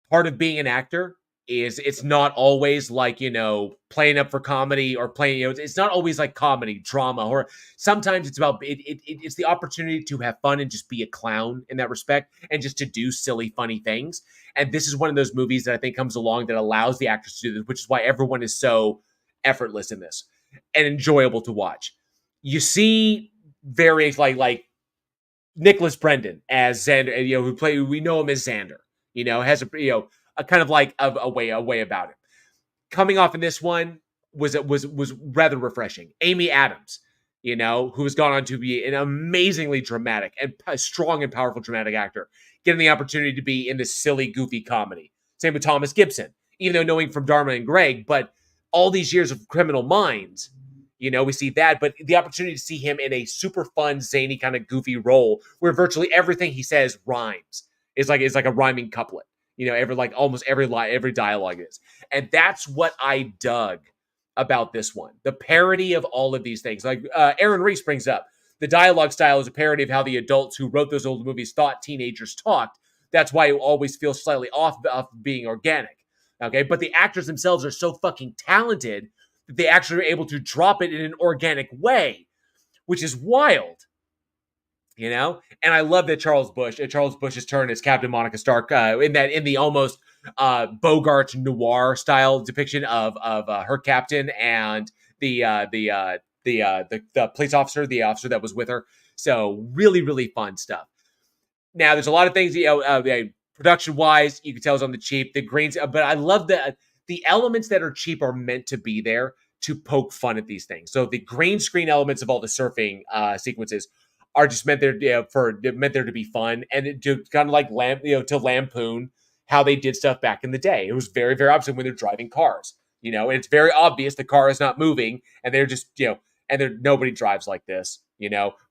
Part of being an actor is it's not always like, playing up for comedy or playing, it's not always like comedy, drama, or sometimes it's about, it's the opportunity to have fun and just be a clown in that respect and just to do silly, funny things. And this is one of those movies that I think comes along that allows the actors to do this, which is why everyone is so effortless in this and enjoyable to watch. You see various like Nicholas Brendan as Xander, we know him as Xander, has a kind of like a way about it. Coming off in this one was rather refreshing. Amy Adams, who has gone on to be an amazingly dramatic and strong and powerful dramatic actor, getting the opportunity to be in this silly, goofy comedy. Same with Thomas Gibson, even though knowing from Dharma and Greg, but all these years of Criminal Minds, we see that, but the opportunity to see him in a super fun, zany kind of goofy role where virtually everything he says rhymes. It's like a rhyming couplet. Almost every dialogue is. And that's what I dug about this one. The parody of all of these things. Like Aaron Reese brings up, the dialogue style is a parody of how the adults who wrote those old movies thought teenagers talked. That's why it always feels slightly off being organic. Okay, but the actors themselves are so fucking talented that they actually are able to drop it in an organic way, which is wild. And I love that Charles Busch's turn as Captain Monica Stark in the almost Bogart noir style depiction of her captain and the police officer, the officer that was with her. So really, really fun stuff. Now there's a lot of things, production wise, you can tell it's on the cheap. The greens, but I love that the elements that are cheap are meant to be there to poke fun at these things. So the green screen elements of all the surfing sequences are just meant there to be fun and to kind of like to lampoon how they did stuff back in the day. It was very, very obvious when they're driving cars, and it's very obvious the car is not moving and they're just, nobody drives like this,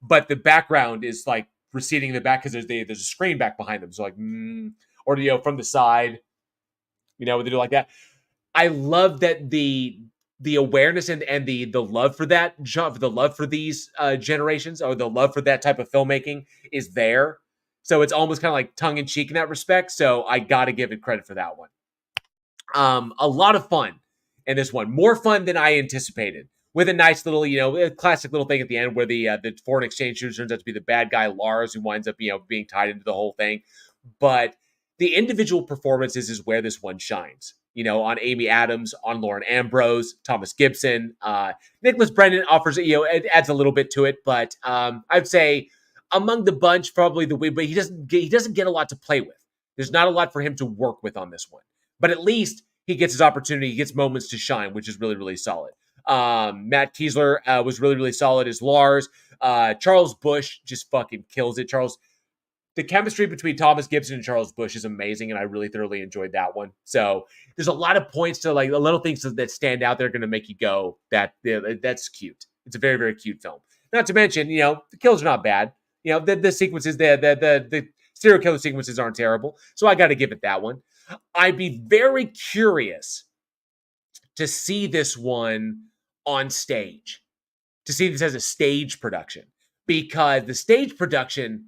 but the background is like receding in the back because there's a screen back behind them. So like, or, from the side, they do like that. I love that the awareness and the love for that, the love for these generations, or the love for that type of filmmaking is there. So it's almost kind of like tongue in cheek in that respect. So I got to give it credit for that one. A lot of fun in this one, more fun than I anticipated, with a nice little, a classic little thing at the end where the foreign exchange student turns out to be the bad guy Lars, who winds up being tied into the whole thing. But the individual performances is where this one shines. On Amy Adams, on Lauren Ambrose, Thomas Gibson, Nicholas Brendan offers, it adds a little bit to it, but I'd say among the bunch, probably but he doesn't get a lot to play with. There's not a lot for him to work with on this one, but at least he gets his opportunity, he gets moments to shine, which is really, really solid. Matt Kiesler was really, really solid as Lars. Charles Busch just fucking kills it. The chemistry between Thomas Gibson and Charles Busch is amazing, and I really thoroughly enjoyed that one. So there's a lot of points to like the little things that stand out there going to make you go, that's cute. It's a very, very cute film. Not to mention, the kills are not bad. The sequences, the serial killer sequences aren't terrible. So I got to give it that one. I'd be very curious to see this one on stage, to see this as a stage production, because the stage production,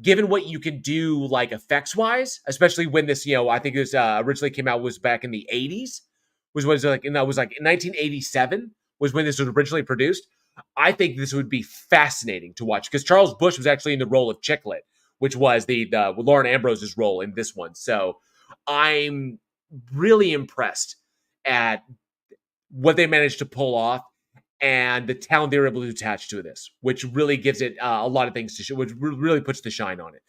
given what you can do, like effects wise, especially when this, I think it was originally came out was back in the 80s, was like 1987 was when this was originally produced. I think this would be fascinating to watch because Charles Busch was actually in the role of Chicklet, which was the Lauren Ambrose's role in this one. So I'm really impressed at what they managed to pull off and the talent they were able to attach to this, which really gives it a lot of things to show, which really puts the shine on it.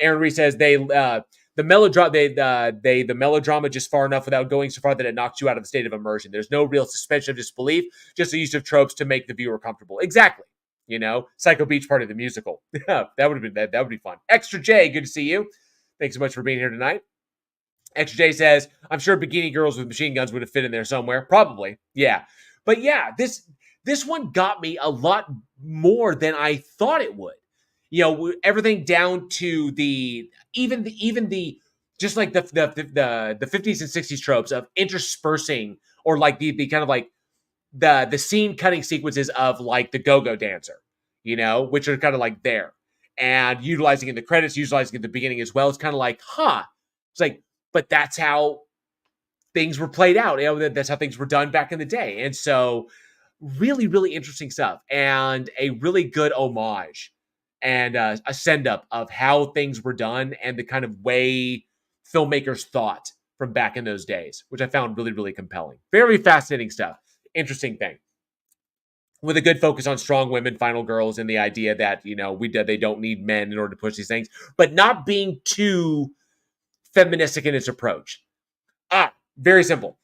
Aaron Reese says the melodrama just far enough without going so far that it knocks you out of the state of immersion. There's no real suspension of disbelief, just the use of tropes to make the viewer comfortable. Exactly. Psycho Beach Party, the musical. that would be fun. Extra J, good to see you. Thanks so much for being here tonight. Extra J says, I'm sure bikini girls with machine guns would have fit in there somewhere. Probably. Yeah. But yeah, this one got me a lot more than I thought it would. Everything down to even the just like the 50s and 60s tropes of interspersing or like the kind of like the scene cutting sequences of like the go-go dancer, which are kind of like there and utilizing in the credits, utilizing at the beginning as well. It's kind of like, it's like, but that's how things were played out. That's how things were done back in the day. And so really, really interesting stuff and a really good homage and a send-up of how things were done and the kind of way filmmakers thought from back in those days, which I found really, really compelling. Very fascinating stuff. Interesting thing. With a good focus on strong women, final girls, and the idea that, they don't need men in order to push these things, but not being too feministic in its approach. Very simple.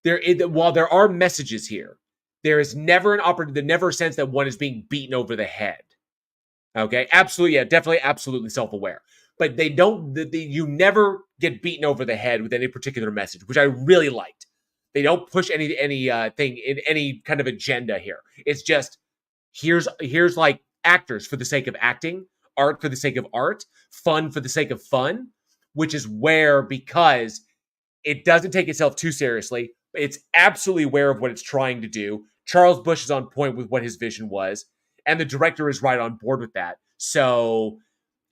While there are messages here, there is never never a sense that one is being beaten over the head. Okay, absolutely, yeah, definitely, absolutely self-aware. But they don't. You never get beaten over the head with any particular message, which I really liked. They don't push any thing in any kind of agenda here. It's just here's like actors for the sake of acting, art for the sake of art, fun for the sake of fun, which is where because it doesn't take itself too seriously. It's absolutely aware of what it's trying to do. Charles Busch is on point with what his vision was, and the director is right on board with that. So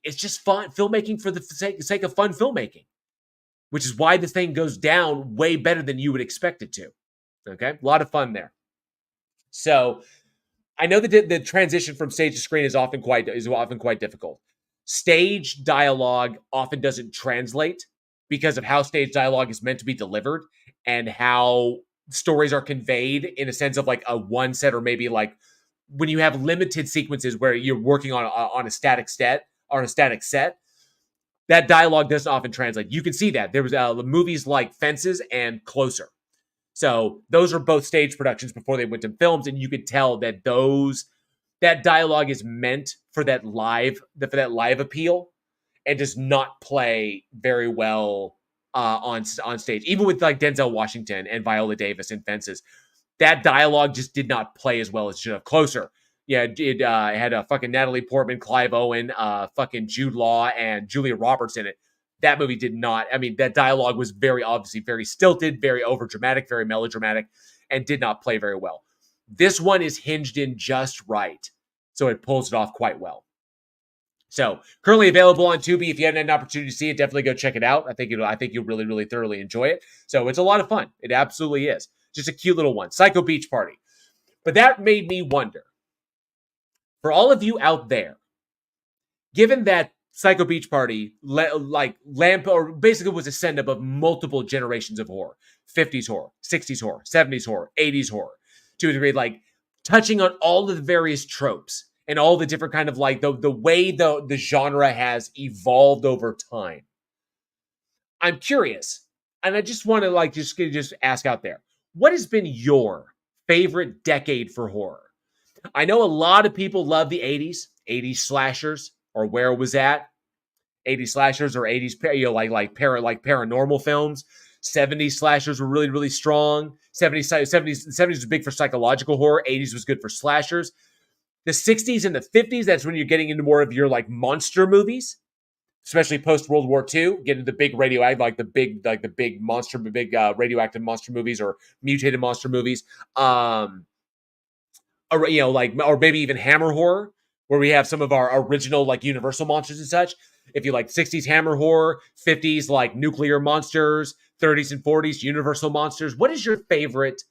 it's just fun filmmaking for the sake of fun filmmaking, which is why this thing goes down way better than you would expect it to. Okay, a lot of fun there. So I know that the transition from stage to screen is often quite difficult. Stage dialogue often doesn't translate because of how stage dialogue is meant to be delivered and how stories are conveyed in a sense of like a one set or maybe like when you have limited sequences where you're working on a static set, that dialogue doesn't often translate. You can see that. There was movies like Fences and Closer. So those are both stage productions before they went to films, and you could tell that that dialogue is meant for that live appeal and does not play very well on stage. Even with like Denzel Washington and Viola Davis in Fences, that dialogue just did not play as well as it should have. Closer. Yeah, it had a fucking Natalie Portman, Clive Owen, fucking Jude Law, and Julia Roberts in it. That movie did not. I mean, that dialogue was very obviously very stilted, very overdramatic, very melodramatic, and did not play very well. This one is hinged in just right, so it pulls it off quite well. So currently available on Tubi. If you haven't had an opportunity to see it, definitely go check it out. I think you'll really, really thoroughly enjoy it. So it's a lot of fun. It absolutely is. Just a cute little one. Psycho Beach Party. But that made me wonder, for all of you out there, given that Psycho Beach Party basically was a send-up of multiple generations of horror. 50s horror, 60s horror, 70s horror, 80s horror, to a degree, like touching on all of the various tropes and all the different kind of like the way the genre has evolved over time. I'm curious, and I just want to like just ask out there, what has been your favorite decade for horror? I know a lot of people love the 80s slashers, or where it was at. 80s slashers or 80s like paranormal films. 70s slashers were really, really strong. 70s was big for psychological horror. 80s was good for slashers. The 60s and the 50s, that's when you're getting into more of your like monster movies, especially post World War II. Get into the big radioactive, like the big radioactive monster movies or mutated monster movies. Or maybe even Hammer horror, where we have some of our original like Universal monsters and such. If you like 60s Hammer horror, 50s like nuclear monsters, 30s and 40s Universal monsters, what is your favorite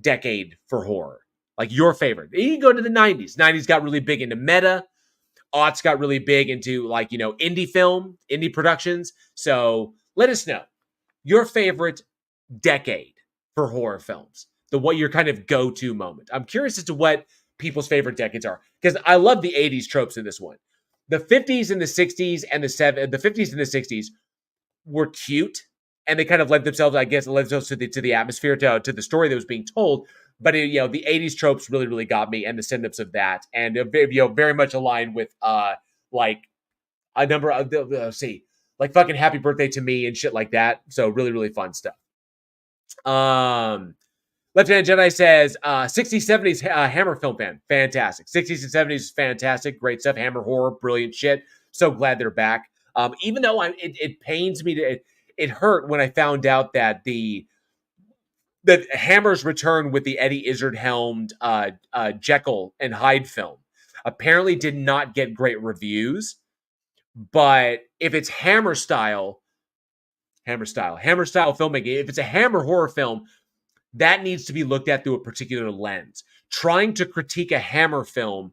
decade for horror? Like your favorite. You can go to the 90s. 90s got really big into meta. Aughts got really big into like, indie film, indie productions. So let us know your favorite decade for horror films. What your kind of go-to moment. I'm curious as to what people's favorite decades are, because I love the 80s tropes in this one. The 50s and the 60s and the 50s and the 60s were cute, and they kind of led themselves to the atmosphere, to the story that was being told. But the 80s tropes really, really got me, and the send-ups of that, and very much aligned with like a number of like fucking Happy Birthday to Me and shit like that. So really, really fun stuff. Left-Hand Jedi says 60s, 70s Hammer film fan. Fantastic. 60s and 70s is fantastic. Great stuff. Hammer horror, brilliant shit. So glad they're back. Even though it pains me it hurt when I found out that the Hammer's return with the Eddie Izzard helmed Jekyll and Hyde film apparently did not get great reviews. But if it's Hammer style filmmaking, if it's a Hammer horror film, that needs to be looked at through a particular lens. Trying to critique a Hammer film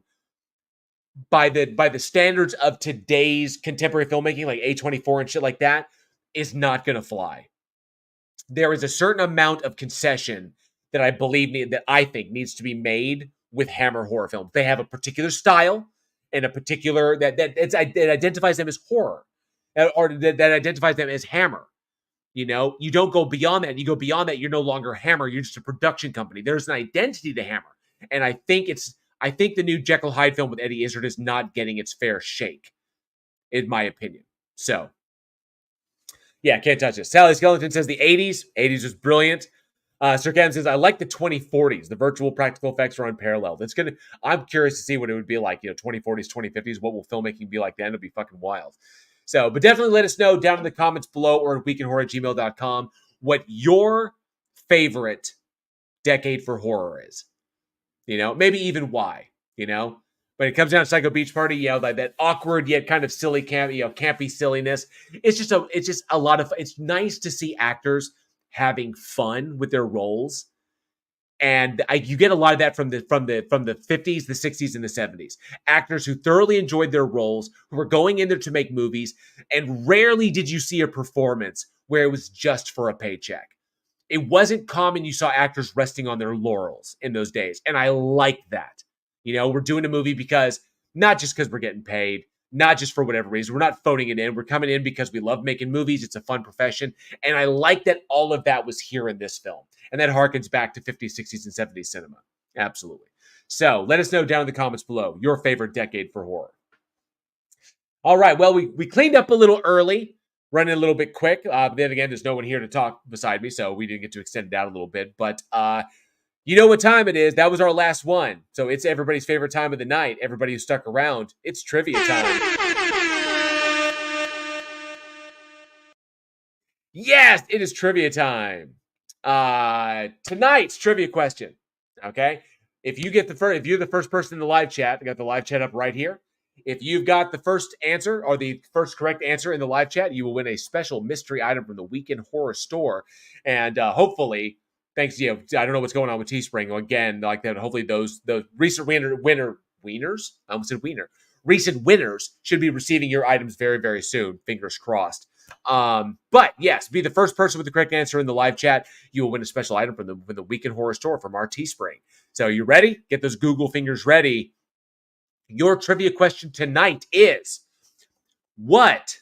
by the standards of today's contemporary filmmaking, like A24 and shit like that, is not going to fly. There is a certain amount of concession that I think needs to be made with Hammer horror films. They have a particular style and a particular that identifies them as horror, or that identifies them as Hammer. You don't go beyond that. You go beyond that, you're no longer Hammer. You're just a production company. There's an identity to Hammer, and I think the new Jekyll Hyde film with Eddie Izzard is not getting its fair shake, in my opinion. So, yeah, can't touch it. Sally Skeleton says the 80s. 80s was brilliant. Sir Kevin says, I like the 2040s. The virtual practical effects are unparalleled. I'm curious to see what it would be like, 2040s, 2050s. What will filmmaking be like then? It'll be fucking wild. So, but definitely let us know down in the comments below or at weekinhorror@gmail.com what your favorite decade for horror is. Maybe even why, When it comes down to Psycho Beach Party, like that awkward yet kind of silly campy silliness. It's just a lot of, it's nice to see actors having fun with their roles. And you get a lot of that from the 50s, the 60s, and the 70s. Actors who thoroughly enjoyed their roles, who were going in there to make movies, and rarely did you see a performance where it was just for a paycheck. It wasn't common you saw actors resting on their laurels in those days, and I like that. We're doing a movie not just because we're getting paid, not just for whatever reason. We're not phoning it in. We're coming in because we love making movies. It's a fun profession, and I like that all of that was here in this film. And that harkens back to 50s, 60s, and 70s cinema. Absolutely. So let us know down in the comments below your favorite decade for horror. All right. Well, we cleaned up a little early, running a little bit quick. But then again, there's no one here to talk beside me, so we didn't get to extend it out a little bit. But you know what time it is. That was our last one. So it's everybody's favorite time of the night. Everybody who stuck around, it's trivia time. Yes, it is trivia time. Tonight's trivia question. Okay, if you're the first person in the live chat, I got the live chat up right here. If you've got the first answer or the first correct answer in the live chat, you will win a special mystery item from the Weekend Horror Store, and hopefully, thanks. I don't know what's going on with Teespring again, like that. Hopefully, those recent wieners. I almost said wiener. Recent winners should be receiving your items very, very soon. Fingers crossed. But yes, be the first person with the correct answer in the live chat. You will win a special item from the Weekend Horror Store from our Teespring. So you ready? Get those Google fingers ready. Your trivia question tonight is: what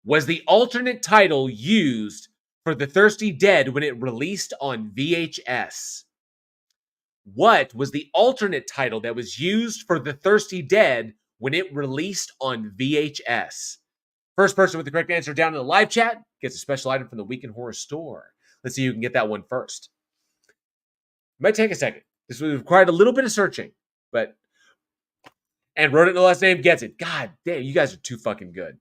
was the alternate title used for The Thirsty Dead when it released on VHS? What was the alternate title that was used for The Thirsty Dead when it released on VHS? First person with the correct answer down in the live chat gets a special item from the Weekend Horror Store. Let's see who can get that one first. It might take a second. This would require a little bit of searching, and Wrote It No Last Name gets it. God damn, you guys are too fucking good.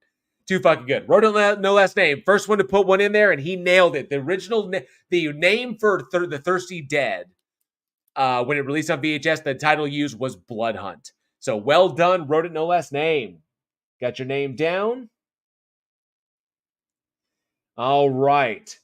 Too fucking good. Wrote It No Last Name. First one to put one in there, and he nailed it. The original, the name for The Thirsty Dead, when it released on VHS, the title used was Blood Hunt. So well done, Wrote It No Last Name. Got your name down? All right.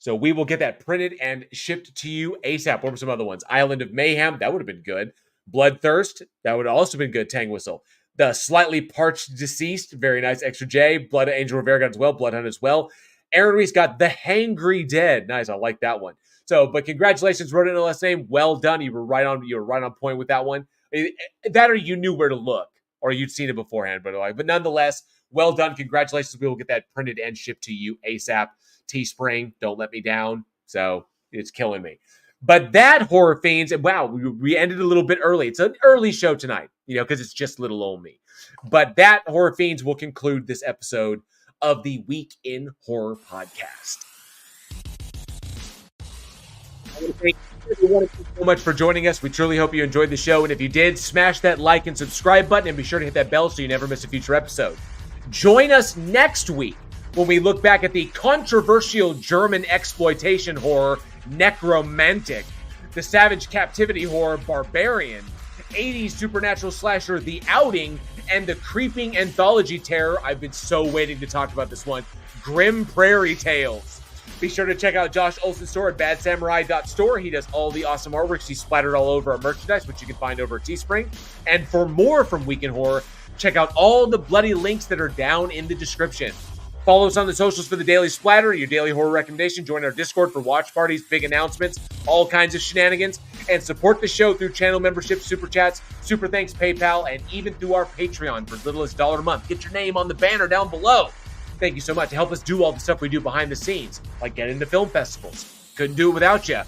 So we will get that printed and shipped to you ASAP. What were some other ones? Island of Mayhem, that would have been good. Bloodthirst, that would have also been good. Tang Whistle. The Slightly Parched Deceased, very nice. Extra J. Blood Angel Rivera got as well. Bloodhunt as well. Aaron Reese got The Hangry Dead. Nice, I like that one. So, but congratulations, wrote in the last name. Well done. You were right on point with that one. That or you knew where to look, or you'd seen it beforehand. But nonetheless, well done. Congratulations. We will get that printed and shipped to you ASAP. Teespring, don't let me down. So it's killing me. But that, Horror Fiends, wow, we ended a little bit early. It's an early show tonight, because it's just little old me. But that, Horror Fiends, will conclude this episode of the Week in Horror podcast. I want to thank everyone so much for joining us. We truly hope you enjoyed the show. And if you did, smash that like and subscribe button and be sure to hit that bell so you never miss a future episode. Join us next week when we look back at the controversial German exploitation horror Necromantic, the savage captivity horror Barbarian, 80s supernatural slasher The Outing, and the creeping anthology terror, I've been so waiting to talk about this one, Grim Prairie Tales. Be sure to check out Josh Olsen's store at badsamurai.store. He does all the awesome artworks. He's splattered all over our merchandise, which you can find over at Teespring. And for more from Week in Horror, check out all the bloody links that are down in the description. Follow us on the socials for the daily splatter, your daily horror recommendation. Join our Discord for watch parties, big announcements, all kinds of shenanigans. And support the show through channel memberships, super chats, super thanks, PayPal, and even through our Patreon for as little as $1 a month. Get your name on the banner down below. Thank you so much to help us do all the stuff we do behind the scenes, like get into film festivals. Couldn't do it without you.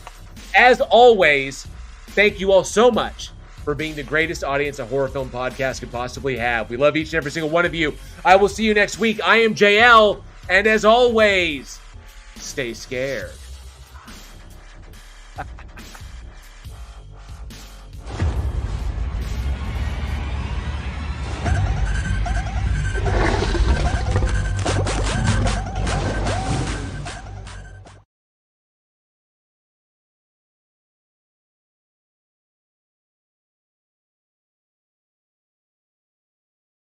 As always, thank you all so much for being the greatest audience a horror film podcast could possibly have. We love each and every single one of you. I will see you next week. I am JL, and as always, stay scared.